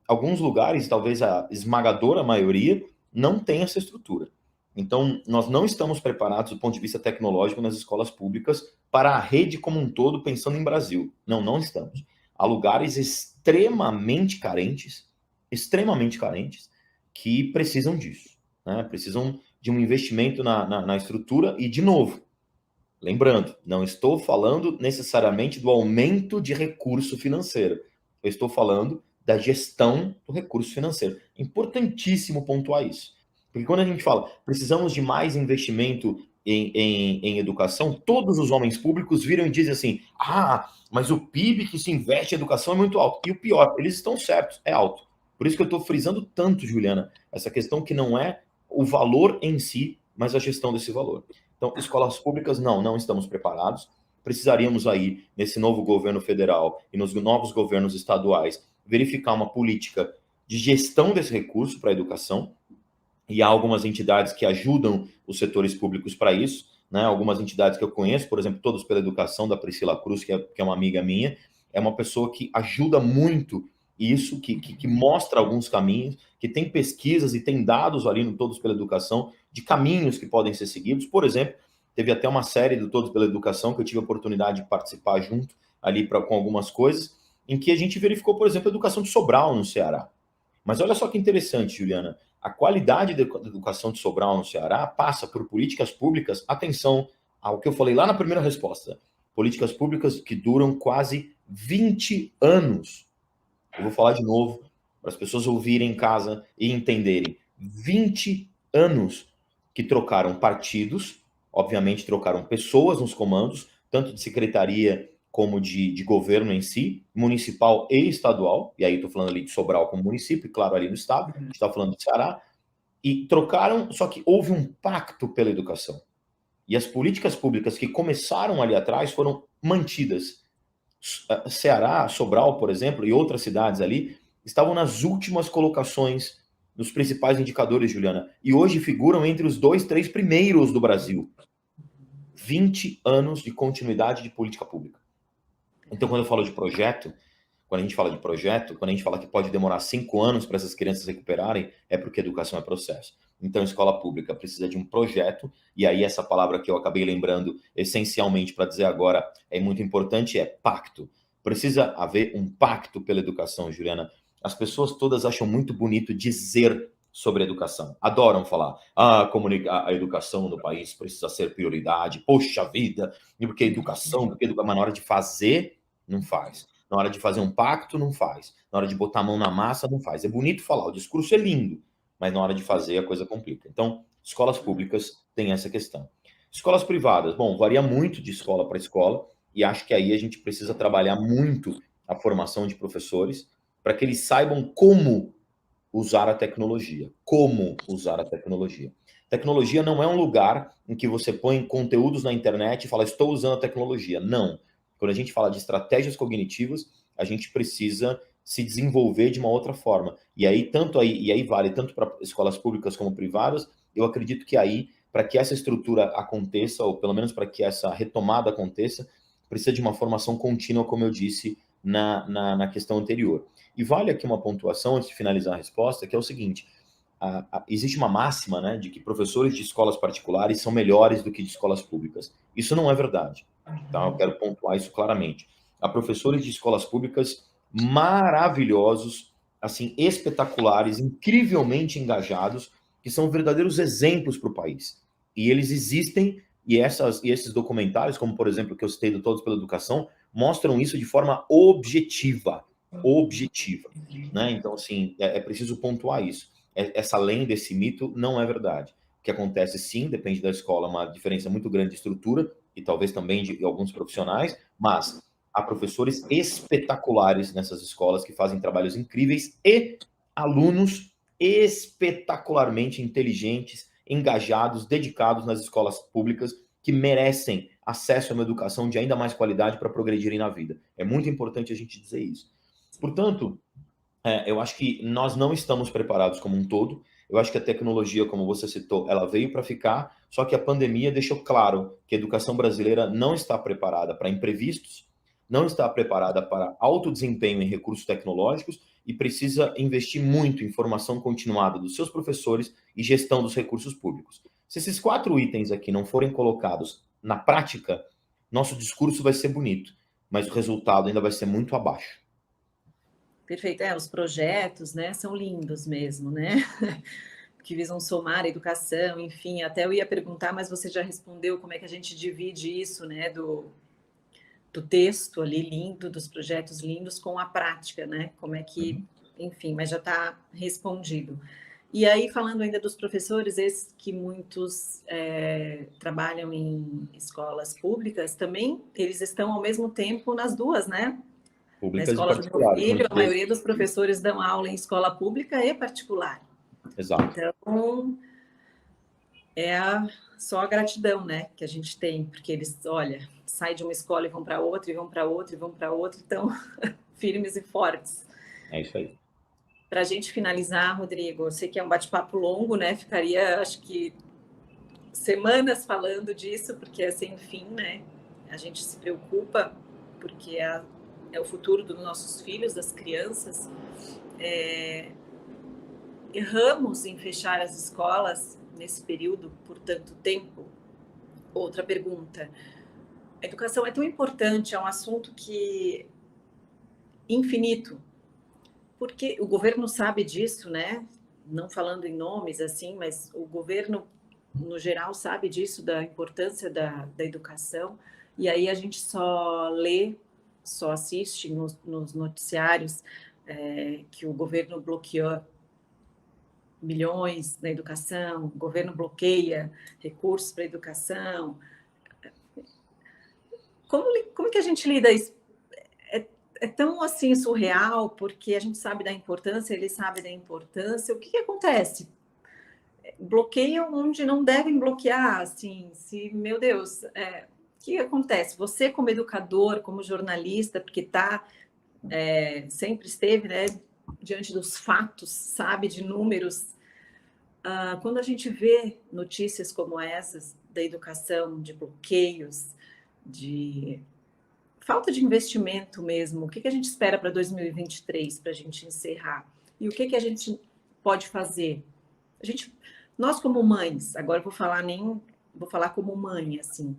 alguns lugares, talvez a esmagadora maioria, não tem essa estrutura. Então, nós não estamos preparados do ponto de vista tecnológico nas escolas públicas para a rede como um todo, pensando em Brasil. Não estamos. Há lugares extremamente carentes, que precisam disso, né? Precisam de um investimento na estrutura e, de novo, Lembrando, não estou falando necessariamente do aumento de recurso financeiro. Eu estou falando da gestão do recurso financeiro. Importantíssimo pontuar isso. Porque quando a gente fala, precisamos de mais investimento em educação, todos os homens públicos viram e dizem assim, mas o PIB que se investe em educação é muito alto. E o pior, eles estão certos, é alto. Por isso que eu estou frisando tanto, Juliana, essa questão que não é o valor em si, mas a gestão desse valor. Então, escolas públicas, não estamos preparados. Precisaríamos aí, nesse novo governo federal e nos novos governos estaduais, verificar uma política de gestão desse recurso para a educação, e há algumas entidades que ajudam os setores públicos para isso, né? Algumas entidades que eu conheço, por exemplo, Todos pela Educação, da Priscila Cruz, que é uma amiga minha, é uma pessoa que ajuda muito isso, que mostra alguns caminhos, que tem pesquisas e tem dados ali no Todos pela Educação de caminhos que podem ser seguidos. Por exemplo, teve até uma série do Todos pela Educação que eu tive a oportunidade de participar junto ali com algumas coisas, em que a gente verificou, por exemplo, a educação de Sobral no Ceará. Mas olha só que interessante, Juliana. A qualidade da educação de Sobral no Ceará passa por políticas públicas, atenção ao que eu falei lá na primeira resposta, políticas públicas que duram quase 20 anos. Eu vou falar de novo, para as pessoas ouvirem em casa e entenderem. 20 anos que trocaram partidos, obviamente trocaram pessoas nos comandos, tanto de secretaria como de governo em si, municipal e estadual, e aí estou falando ali de Sobral como município, e claro, ali no estado, a gente está falando do Ceará, e trocaram, só que houve um pacto pela educação. E as políticas públicas que começaram ali atrás foram mantidas. Ceará, Sobral, por exemplo, e outras cidades ali, estavam nas últimas colocações nos principais indicadores, Juliana, e hoje figuram entre os 2, 3 primeiros do Brasil. 20 anos de continuidade de política pública. Então, quando eu falo de projeto, quando a gente fala de projeto, quando a gente fala que pode demorar 5 anos para essas crianças recuperarem, é porque educação é processo. Então, a escola pública precisa de um projeto, e aí essa palavra que eu acabei lembrando essencialmente para dizer agora é muito importante, é pacto. Precisa haver um pacto pela educação, Juliana. As pessoas todas acham muito bonito dizer sobre educação. Adoram falar, a educação no país precisa ser prioridade, poxa vida, porque educação, mas na hora de fazer, não faz. Na hora de fazer um pacto, não faz. Na hora de botar a mão na massa, não faz. É bonito falar, o discurso é lindo, mas na hora de fazer a coisa complica. Então, escolas públicas têm essa questão. Escolas privadas, bom, varia muito de escola para escola, e acho que aí a gente precisa trabalhar muito a formação de professores para que eles saibam como usar a tecnologia. Como usar a tecnologia. Tecnologia não é um lugar em que você põe conteúdos na internet e fala, estou usando a tecnologia. Não. Quando a gente fala de estratégias cognitivas, a gente precisa se desenvolver de uma outra forma. E aí vale tanto para escolas públicas como privadas. Eu acredito que aí, para que essa estrutura aconteça, ou pelo menos para que essa retomada aconteça, precisa de uma formação contínua, como eu disse na questão anterior. E vale aqui uma pontuação, antes de finalizar a resposta, que é o seguinte, existe uma máxima, né, de que professores de escolas particulares são melhores do que de escolas públicas. Isso não é verdade. Tá? Eu quero pontuar isso claramente. Há professores de escolas públicas maravilhosos, assim, espetaculares, incrivelmente engajados, que são verdadeiros exemplos para o país. E eles existem, e esses documentários, como por exemplo o que eu citei do Todos pela Educação, mostram isso de forma objetiva. Né? Então, assim, é preciso pontuar isso. Essa lenda, esse mito, não é verdade. O que acontece, sim, depende da escola, uma diferença muito grande de estrutura, e talvez também de alguns profissionais, mas há professores espetaculares nessas escolas que fazem trabalhos incríveis e alunos espetacularmente inteligentes, engajados, dedicados nas escolas públicas que merecem acesso a uma educação de ainda mais qualidade para progredirem na vida. É muito importante a gente dizer isso. Portanto, eu acho que nós não estamos preparados como um todo. Eu acho que a tecnologia, como você citou, ela veio para ficar, só que a pandemia deixou claro que a educação brasileira não está preparada para imprevistos, não está preparada para alto desempenho em recursos tecnológicos e precisa investir muito em formação continuada dos seus professores e gestão dos recursos públicos. Se esses 4 itens aqui não forem colocados na prática, nosso discurso vai ser bonito, mas o resultado ainda vai ser muito abaixo. Perfeito. Os projetos, né, são lindos mesmo, né? que visam somar a educação, enfim, até eu ia perguntar, mas você já respondeu como é que a gente divide isso, né, do texto ali lindo, dos projetos lindos com a prática, né, como é que, enfim, mas já está respondido. E aí, falando ainda dos professores, esses que muitos trabalham em escolas públicas, também eles estão ao mesmo tempo nas duas, né? Na Públicas e escola do meu particulares. filho, Muitos a deles. maioria dos professores dão aula em escola pública e particular. Exato. Então, só a gratidão, né, que a gente tem, porque eles, olha, saem de uma escola e vão para outra, e vão para outra, e vão para outra, então, firmes e fortes. É isso aí. Para a gente finalizar, Rodrigo, eu sei que é um bate-papo longo, né? Ficaria, acho que, semanas falando disso, porque é sem fim, né? A gente se preocupa, porque é o futuro dos nossos filhos, das crianças. Erramos em fechar as escolas nesse período por tanto tempo? Outra pergunta. A educação é tão importante, é um assunto que infinito, porque o governo sabe disso, né? Não falando em nomes assim, mas o governo no geral sabe disso, da importância da educação, e aí a gente só lê, só assiste nos noticiários que o governo bloqueou milhões na educação, o governo bloqueia recursos para a educação. Como que a gente lida isso? É tão assim surreal, porque a gente sabe da importância, eles sabem da importância. O que acontece? Bloqueiam onde não devem bloquear, assim, meu Deus, o que acontece? Você como educador, como jornalista, porque sempre esteve, né, diante dos fatos, sabe, de números, quando a gente vê notícias como essas da educação, de bloqueios, de falta de investimento mesmo, o que a gente espera para 2023, para a gente encerrar? E o que a gente pode fazer? Nós como mães, agora vou falar como mãe, assim,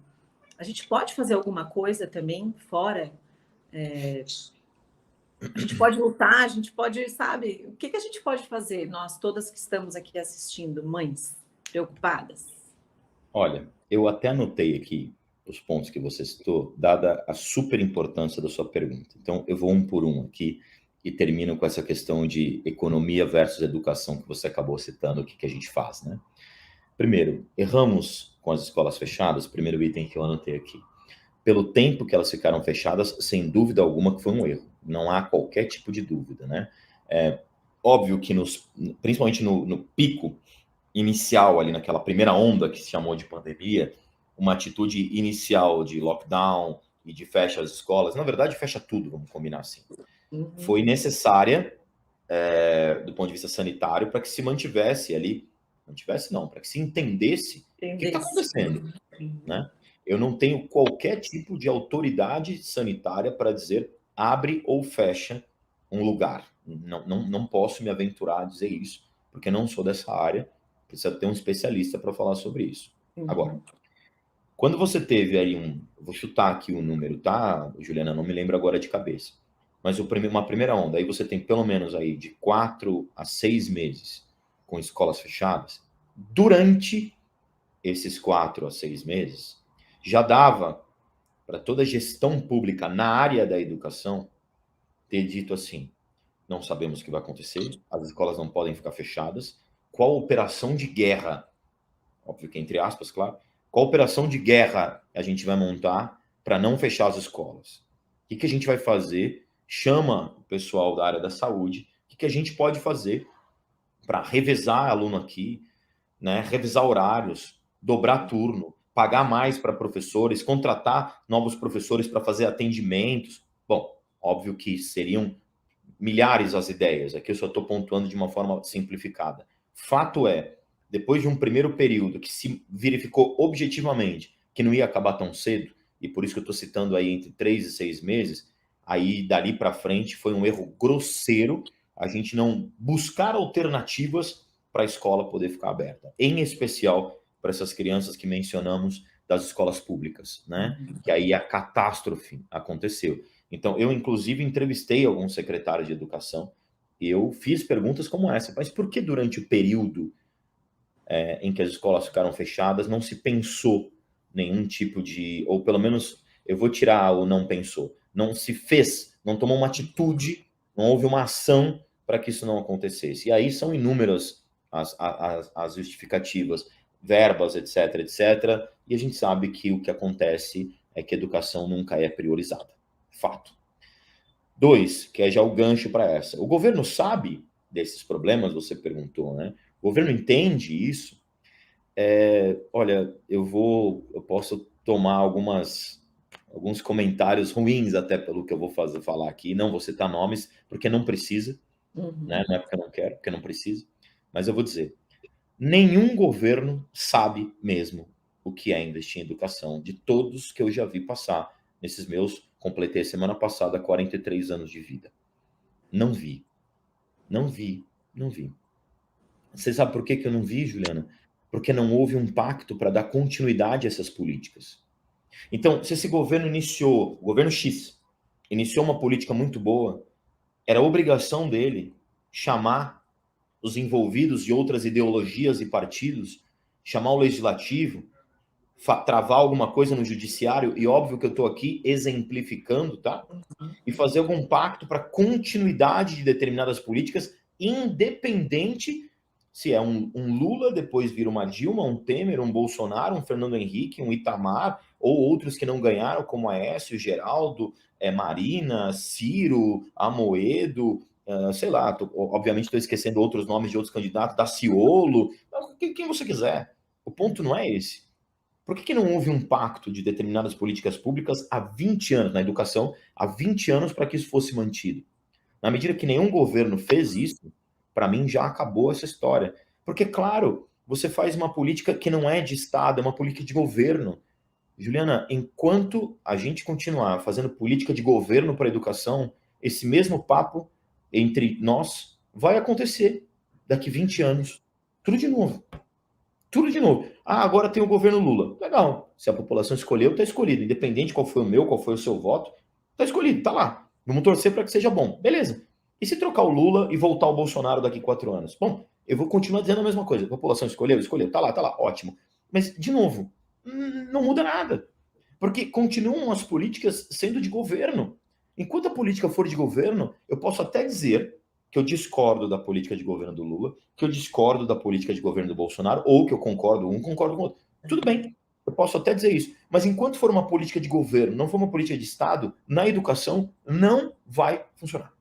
a gente pode fazer alguma coisa também fora? A gente pode lutar, a gente pode, sabe? O que a gente pode fazer? Nós todas que estamos aqui assistindo, mães preocupadas. Olha, eu até anotei aqui os pontos que você citou, dada a super importância da sua pergunta. Então, eu vou um por um aqui e termino com essa questão de economia versus educação que você acabou citando, o que a gente faz, né? Primeiro, erramos com as escolas fechadas, primeiro item que eu anotei aqui. Pelo tempo que elas ficaram fechadas, sem dúvida alguma que foi um erro. Não há qualquer tipo de dúvida, né? É óbvio que principalmente no pico inicial ali, naquela primeira onda que se chamou de pandemia, uma atitude inicial de lockdown e de fecha as escolas, na verdade fecha tudo, vamos combinar assim, foi necessária do ponto de vista sanitário para que se mantivesse ali, para que se entendesse o que está acontecendo, né? Eu não tenho qualquer tipo de autoridade sanitária para dizer abre ou fecha um lugar. Não posso me aventurar a dizer isso, porque não sou dessa área. Precisa ter um especialista para falar sobre isso. Agora, quando você teve aí vou chutar aqui o número, tá, Juliana? Não me lembro agora de cabeça. Mas uma primeira onda, aí você tem pelo menos aí de 4 a 6 meses com escolas fechadas. Durante esses 4 a 6 meses, já dava para toda a gestão pública na área da educação ter dito assim: não sabemos o que vai acontecer, as escolas não podem ficar fechadas. Qual operação de guerra, óbvio que entre aspas, claro, qual operação de guerra a gente vai montar para não fechar as escolas? O que a gente vai fazer? Chama o pessoal da área da saúde, o que a gente pode fazer para revezar aluno aqui, né? Revisar horários, dobrar turno, pagar mais para professores, contratar novos professores para fazer atendimentos. Bom, óbvio que seriam milhares as ideias, aqui eu só estou pontuando de uma forma simplificada. Fato é, depois de um primeiro período que se verificou objetivamente que não ia acabar tão cedo, e por isso que eu estou citando aí entre 3 e 6 meses, aí dali para frente foi um erro grosseiro a gente não buscar alternativas para a escola poder ficar aberta, em especial para essas crianças que mencionamos das escolas públicas, né? Que aí a catástrofe aconteceu. Então, eu, inclusive, entrevistei alguns secretários de educação e eu fiz perguntas como essa. Mas por que durante o período em que as escolas ficaram fechadas, não se pensou nenhum tipo de, ou pelo menos, eu vou tirar o não pensou, não se fez, não tomou uma atitude, não houve uma ação para que isso não acontecesse. E aí são inúmeras as justificativas, verbas, etc, etc, e a gente sabe que o que acontece é que a educação nunca é priorizada. Fato. 2, que é já o gancho para essa. O governo sabe desses problemas, você perguntou, né? O governo entende isso. Olha, eu posso tomar alguns comentários ruins até pelo que eu vou falar aqui. Não vou citar nomes, porque não precisa, né? Não é porque eu não quero, porque não precisa. Mas eu vou dizer, nenhum governo sabe mesmo o que é investir em educação, de todos que eu já vi passar nesses completei semana passada 43 anos de vida. Não vi. Não vi. Não vi. Você sabe por que eu não vi, Juliana? Porque não houve um pacto para dar continuidade a essas políticas. Então, se esse governo o governo X, iniciou uma política muito boa, era obrigação dele chamar os envolvidos de outras ideologias e partidos, chamar o legislativo, travar alguma coisa no judiciário, e óbvio que eu estou aqui exemplificando, tá? E fazer algum pacto para continuidade de determinadas políticas, independente se é um Lula, depois vira uma Dilma, um Temer, um Bolsonaro, um Fernando Henrique, um Itamar, ou outros que não ganharam, como Aécio, Geraldo, Marina, Ciro, Amoedo, sei lá, obviamente estou esquecendo outros nomes de outros candidatos, Daciolo, quem você quiser. O ponto não é esse. Por que não houve um pacto de determinadas políticas públicas há 20 anos, na educação, há 20 anos para que isso fosse mantido? Na medida que nenhum governo fez isso, para mim já acabou essa história. Porque, claro, você faz uma política que não é de Estado, é uma política de governo. Juliana, enquanto a gente continuar fazendo política de governo para a educação, esse mesmo papo entre nós vai acontecer daqui 20 anos. Tudo de novo. Tudo de novo. Ah, agora tem o governo Lula. Legal. Se a população escolheu, está escolhido. Independente qual foi o meu, qual foi o seu voto, está escolhido, está lá. Vamos torcer para que seja bom. Beleza. E se trocar o Lula e voltar o Bolsonaro daqui 4 anos? Bom, eu vou continuar dizendo a mesma coisa. A população escolheu? Escolheu. Tá lá, ótimo. Mas, de novo, não muda nada. Porque continuam as políticas sendo de governo. Enquanto a política for de governo, eu posso até dizer que eu discordo da política de governo do Lula, que eu discordo da política de governo do Bolsonaro, ou que eu concordo concordo com o outro. Tudo bem, eu posso até dizer isso. Mas enquanto for uma política de governo, não for uma política de Estado, na educação não vai funcionar.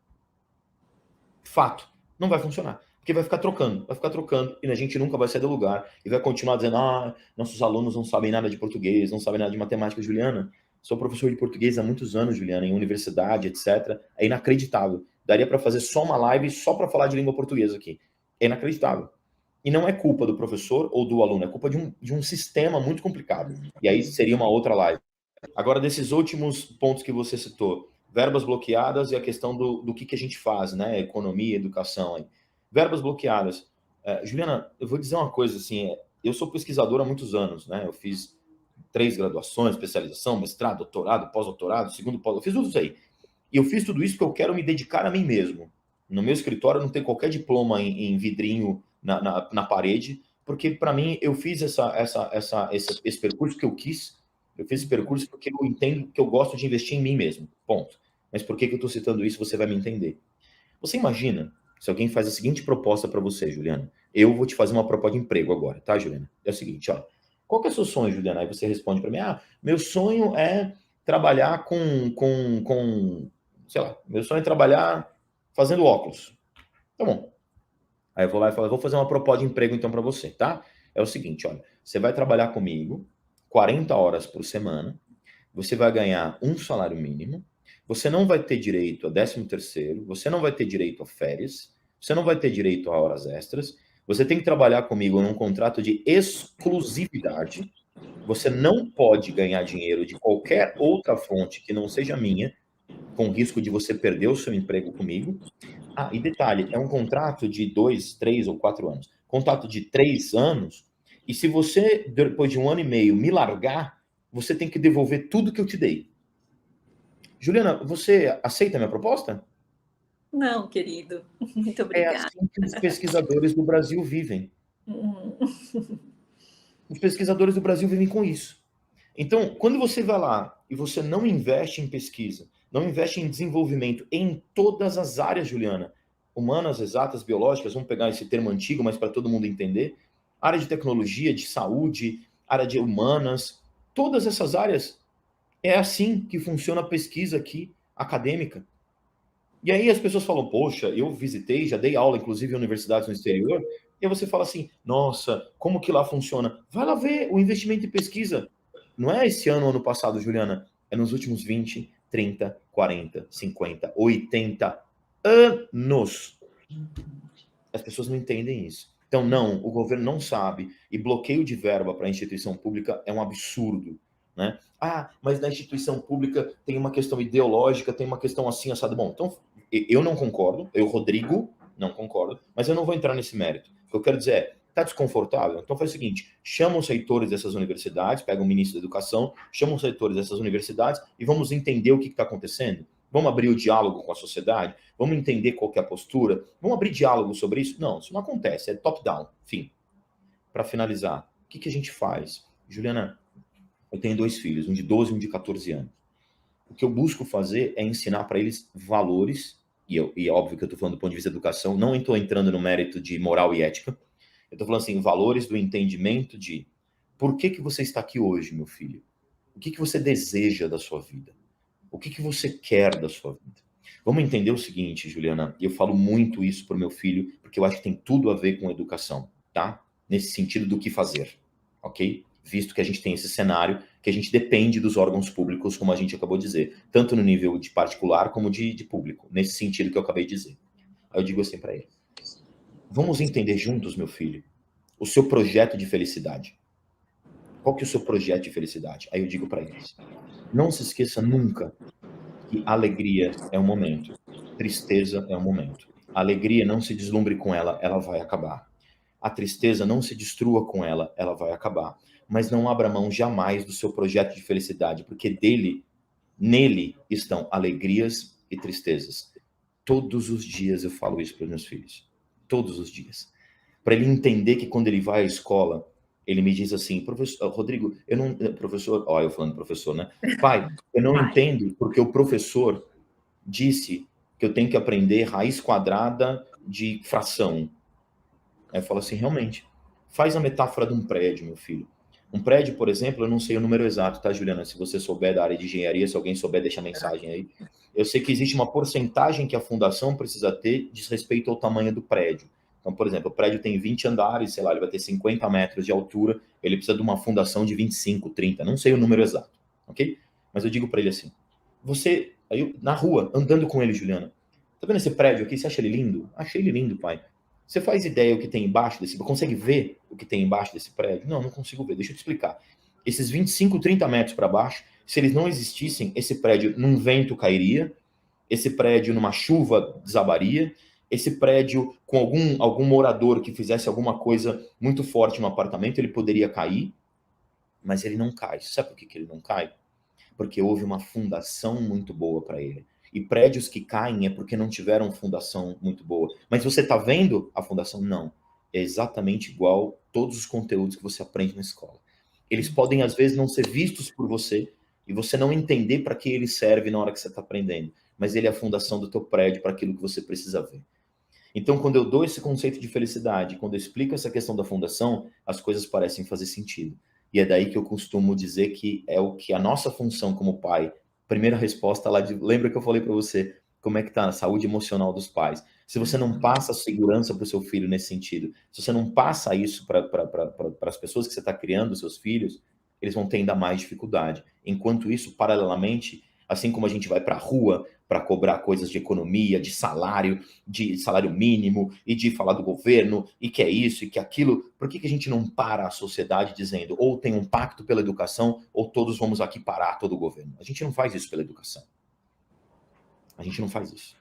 Fato, não vai funcionar. Porque vai ficar trocando, e a gente nunca vai sair do lugar, e vai continuar dizendo, nossos alunos não sabem nada de português, não sabem nada de matemática. Juliana, sou professor de português há muitos anos, Juliana, em universidade, etc. É inacreditável. Daria para fazer só uma live só para falar de língua portuguesa aqui. É inacreditável. E não é culpa do professor ou do aluno, é culpa de um sistema muito complicado. E aí seria uma outra live. Agora, desses últimos pontos que você citou, verbas bloqueadas e a questão do que a gente faz, né? Economia, educação. Aí. Verbas bloqueadas. Juliana, eu vou dizer uma coisa, assim, eu sou pesquisador há muitos anos, né? Eu fiz 3 graduações, especialização, mestrado, doutorado, pós-doutorado, segundo pós, eu fiz tudo isso aí. E eu fiz tudo isso porque eu quero me dedicar a mim mesmo. No meu escritório não tem qualquer diploma em vidrinho na parede, porque para mim eu fiz esse percurso que eu quis, eu fiz esse percurso porque eu entendo que eu gosto de investir em mim mesmo, ponto. Mas por que eu estou citando isso, você vai me entender. Você imagina se alguém faz a seguinte proposta para você, Juliana. Eu vou te fazer uma proposta de emprego agora, tá, Juliana? É o seguinte, ó. Qual que é o seu sonho, Juliana? Aí você responde para mim, meu sonho é trabalhar sei lá, meu sonho é trabalhar fazendo óculos. Tá bom. Aí eu vou lá e falo, vou fazer uma proposta de emprego então para você, tá? É o seguinte, olha, você vai trabalhar comigo 40 horas por semana, você vai ganhar um salário mínimo, você não vai ter direito a 13º, você não vai ter direito a férias, você não vai ter direito a horas extras, você tem que trabalhar comigo num contrato de exclusividade, você não pode ganhar dinheiro de qualquer outra fonte que não seja minha, com risco de você perder o seu emprego comigo. E detalhe, é um contrato de 2, 3 ou 4 anos. Contrato de 3 anos, e se você, depois de 1 ano e meio, me largar, você tem que devolver tudo que eu te dei. Juliana, você aceita a minha proposta? Não, querido. Muito É obrigada. assim que os pesquisadores do Brasil vivem. Os pesquisadores do Brasil vivem com isso. Então, quando você vai lá e você não investe em pesquisa, não investe em desenvolvimento em todas as áreas, Juliana, humanas, exatas, biológicas, vamos pegar esse termo antigo, mas para todo mundo entender, área de tecnologia, de saúde, área de humanas, todas essas áreas, é assim que funciona a pesquisa aqui, acadêmica. E aí as pessoas falam, poxa, eu visitei, já dei aula, inclusive, em universidades no exterior, e aí você fala assim, nossa, como que lá funciona? Vai lá ver o investimento em pesquisa. Não é esse ano ou ano passado, Juliana, é nos últimos 20, 30, 40, 50, 80 anos. As pessoas não entendem isso. Então, não, o governo não sabe, e bloqueio de verba para a instituição pública é um absurdo. Né? Ah, mas na instituição pública tem uma questão ideológica, tem uma questão assim, assado. Bom, então eu não concordo, eu, Rodrigo, não concordo, mas eu não vou entrar nesse mérito. O que eu quero dizer é, está desconfortável? Então faz o seguinte, chama os reitores dessas universidades, pega o ministro da Educação, chama os reitores dessas universidades e vamos entender o que está acontecendo. Vamos abrir o diálogo com a sociedade, vamos entender qual que é a postura, vamos abrir diálogo sobre isso? Não, isso não acontece, é top-down. Enfim, para finalizar, o que a gente faz? Juliana, eu tenho 2 filhos, um de 12 e um de 14 anos. O que eu busco fazer é ensinar para eles valores, e é óbvio que eu estou falando do ponto de vista da educação, não estou entrando no mérito de moral e ética, eu estou falando assim, valores do entendimento de por que você está aqui hoje, meu filho? O que você deseja da sua vida? O que você quer da sua vida? Vamos entender o seguinte, Juliana, e eu falo muito isso para o meu filho, porque eu acho que tem tudo a ver com educação, tá? Nesse sentido do que fazer, ok? Visto que a gente tem esse cenário, que a gente depende dos órgãos públicos, como a gente acabou de dizer, tanto no nível de particular como de público, nesse sentido que eu acabei de dizer. Aí eu digo assim para ele, vamos entender juntos, meu filho, o seu projeto de felicidade. Qual que é o seu projeto de felicidade? Aí eu digo para eles, não se esqueça nunca que alegria é um momento, tristeza é um momento. A alegria, não se deslumbre com ela, ela vai acabar. A tristeza, não se destrua com ela, ela vai acabar. Mas não abra mão jamais do seu projeto de felicidade, porque nele estão alegrias e tristezas. Todos os dias eu falo isso para os meus filhos. Todos os dias. Para ele entender que quando ele vai à escola, ele me diz assim, professor, Rodrigo, eu não, professor, ó, eu falando professor, né? Pai, eu não entendo porque o professor disse que eu tenho que aprender raiz quadrada de fração. Aí eu falo assim, realmente, faz a metáfora de um prédio, meu filho. Um prédio, por exemplo, eu não sei o número exato, tá, Juliana? Se você souber da área de engenharia, se alguém souber, deixa a mensagem aí. Eu sei que existe uma porcentagem que a fundação precisa ter diz respeito ao tamanho do prédio. Então, por exemplo, o prédio tem 20 andares, sei lá, ele vai ter 50 metros de altura, ele precisa de uma fundação de 25, 30, não sei o número exato, ok? Mas eu digo para ele assim, você, aí na rua, andando com ele, Juliana, tá vendo esse prédio aqui? Você acha ele lindo? Achei ele lindo, pai. Você faz ideia o que tem embaixo desse... Consegue ver o que tem embaixo desse prédio? Não, não consigo ver. Deixa eu te explicar. Esses 25, 30 metros para baixo, se eles não existissem, esse prédio num vento cairia, esse prédio numa chuva desabaria, esse prédio com algum morador que fizesse alguma coisa muito forte no apartamento, ele poderia cair, mas ele não cai. Sabe por que ele não cai? Porque houve uma fundação muito boa para ele. E prédios que caem é porque não tiveram fundação muito boa. Mas você está vendo a fundação? Não. É exatamente igual todos os conteúdos que você aprende na escola. Eles podem, às vezes, não ser vistos por você e você não entender para que ele serve na hora que você está aprendendo. Mas ele é a fundação do teu prédio para aquilo que você precisa ver. Então, quando eu dou esse conceito de felicidade, quando eu explico essa questão da fundação, as coisas parecem fazer sentido. E é daí que eu costumo dizer que é o que a nossa função como pai, primeira resposta lá de, lembra que eu falei para você, como é que tá a saúde emocional dos pais? Se você não passa segurança para o seu filho nesse sentido, se você não passa isso para as pessoas que você está criando, seus filhos, eles vão ter ainda mais dificuldade. Enquanto isso, paralelamente, assim como a gente vai para a rua para cobrar coisas de economia, de salário mínimo, e de falar do governo, e que é isso, e que é aquilo, por que a gente não para a sociedade dizendo, ou tem um pacto pela educação, ou todos vamos aqui parar todo o governo? A gente não faz isso pela educação. A gente não faz isso.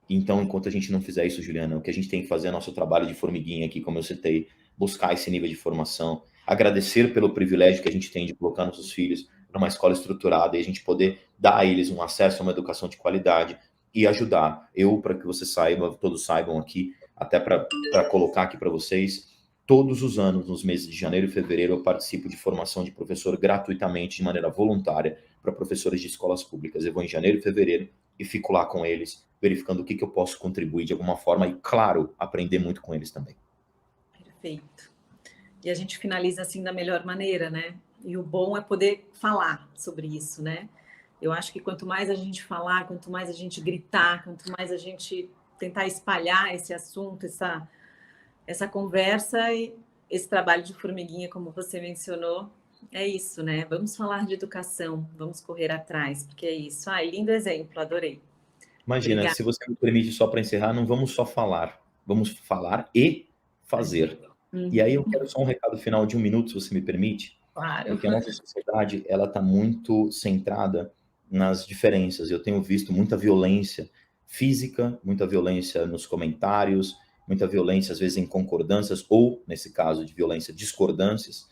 Então, enquanto a gente não fizer isso, Juliana, o que a gente tem que fazer é nosso trabalho de formiguinha aqui, como eu citei, buscar esse nível de formação, agradecer pelo privilégio que a gente tem de colocar nossos filhos numa escola estruturada e a gente poder dar a eles um acesso a uma educação de qualidade e ajudar. Eu, para que você saiba, todos saibam aqui, até para colocar aqui para vocês, Todos os anos, nos meses de janeiro e fevereiro, eu participo de formação de professor gratuitamente, de maneira voluntária, para professores de escolas públicas. Eu vou em janeiro e fevereiro e fico lá com eles, verificando o que eu posso contribuir de alguma forma e, claro, aprender muito com eles também. Perfeito. E a gente finaliza assim da melhor maneira, né? E o bom é poder falar sobre isso, né? Eu acho que quanto mais a gente falar, quanto mais a gente gritar, quanto mais a gente tentar espalhar esse assunto, essa conversa e esse trabalho de formiguinha, como você mencionou, é isso, né? Vamos falar de educação, vamos correr atrás, porque é isso. Ah, lindo exemplo, adorei. Imagina, Obrigada. se você me permite só para encerrar, não vamos só falar, vamos falar e fazer. E aí eu quero só um recado final de 1 minuto, se você me permite, Claro. porque a nossa sociedade, ela está muito centrada nas diferenças. Eu tenho visto muita violência física, muita violência nos comentários, muita violência, às vezes, em concordâncias, ou, nesse caso de violência, discordâncias.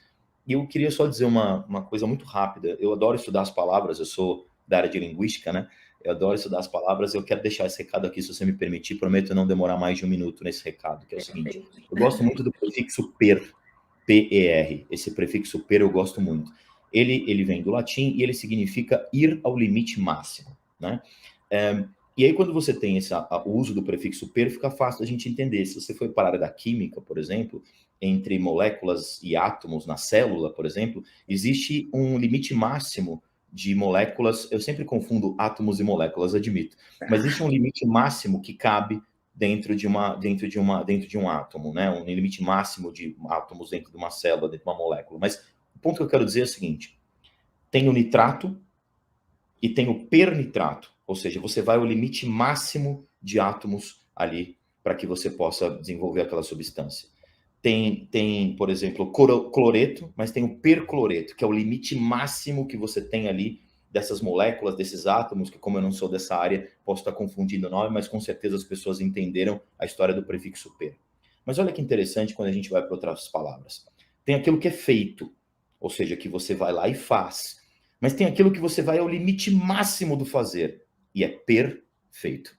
E eu queria só dizer uma coisa muito rápida. Eu adoro estudar as palavras, eu sou da área de linguística, né? Eu adoro estudar as palavras. Eu quero deixar esse recado aqui, se você me permitir. Prometo não demorar mais de 1 minuto nesse recado, que é o seguinte. Eu gosto muito do prefixo per, P-E-R. Esse prefixo per eu gosto muito. Ele vem do latim e ele significa ir ao limite máximo, né? E aí, quando você tem o uso do prefixo per, fica fácil a gente entender. Se você for para a área da química, por exemplo, entre moléculas e átomos na célula, por exemplo, existe um limite máximo de moléculas. Eu sempre confundo átomos e moléculas, admito. Mas existe um limite máximo que cabe dentro de um átomo, né? Um limite máximo de átomos dentro de uma célula, dentro de uma molécula. Mas o ponto que eu quero dizer é o seguinte: tem o nitrato e tem o pernitrato, ou seja, você vai ao limite máximo de átomos ali para que você possa desenvolver aquela substância. Tem, por exemplo, cloreto, mas tem o percloreto, que é o limite máximo que você tem ali dessas moléculas, desses átomos, que como eu não sou dessa área, posso estar confundindo o nome, mas com certeza as pessoas entenderam a história do prefixo per. Mas olha que interessante quando a gente vai para outras palavras. Tem aquilo que é feito, ou seja, que você vai lá e faz. Mas tem aquilo que você vai ao limite máximo do fazer, e é perfeito.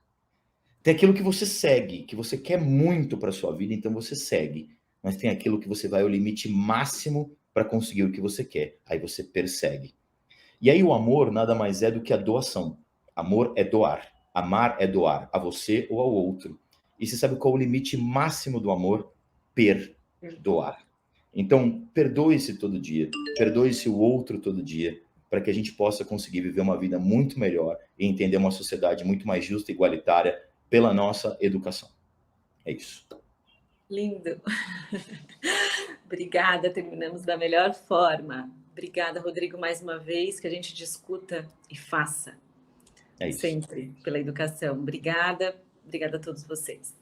Tem aquilo que você segue, que você quer muito para sua vida, então você segue. Mas tem aquilo que você vai ao limite máximo para conseguir o que você quer, aí você persegue. E aí o amor nada mais é do que a doação. Amor é doar. Amar é doar a você ou ao outro. E você sabe qual é o limite máximo do amor? Perdoar. Então, perdoe-se todo dia. Perdoe-se o outro todo dia, para que a gente possa conseguir viver uma vida muito melhor e entender uma sociedade muito mais justa e igualitária pela nossa educação. É isso. Lindo. Obrigada, terminamos da melhor forma. Obrigada, Rodrigo, mais uma vez, que a gente discuta e faça. É isso. Sempre pela educação. Obrigada, obrigada a todos vocês.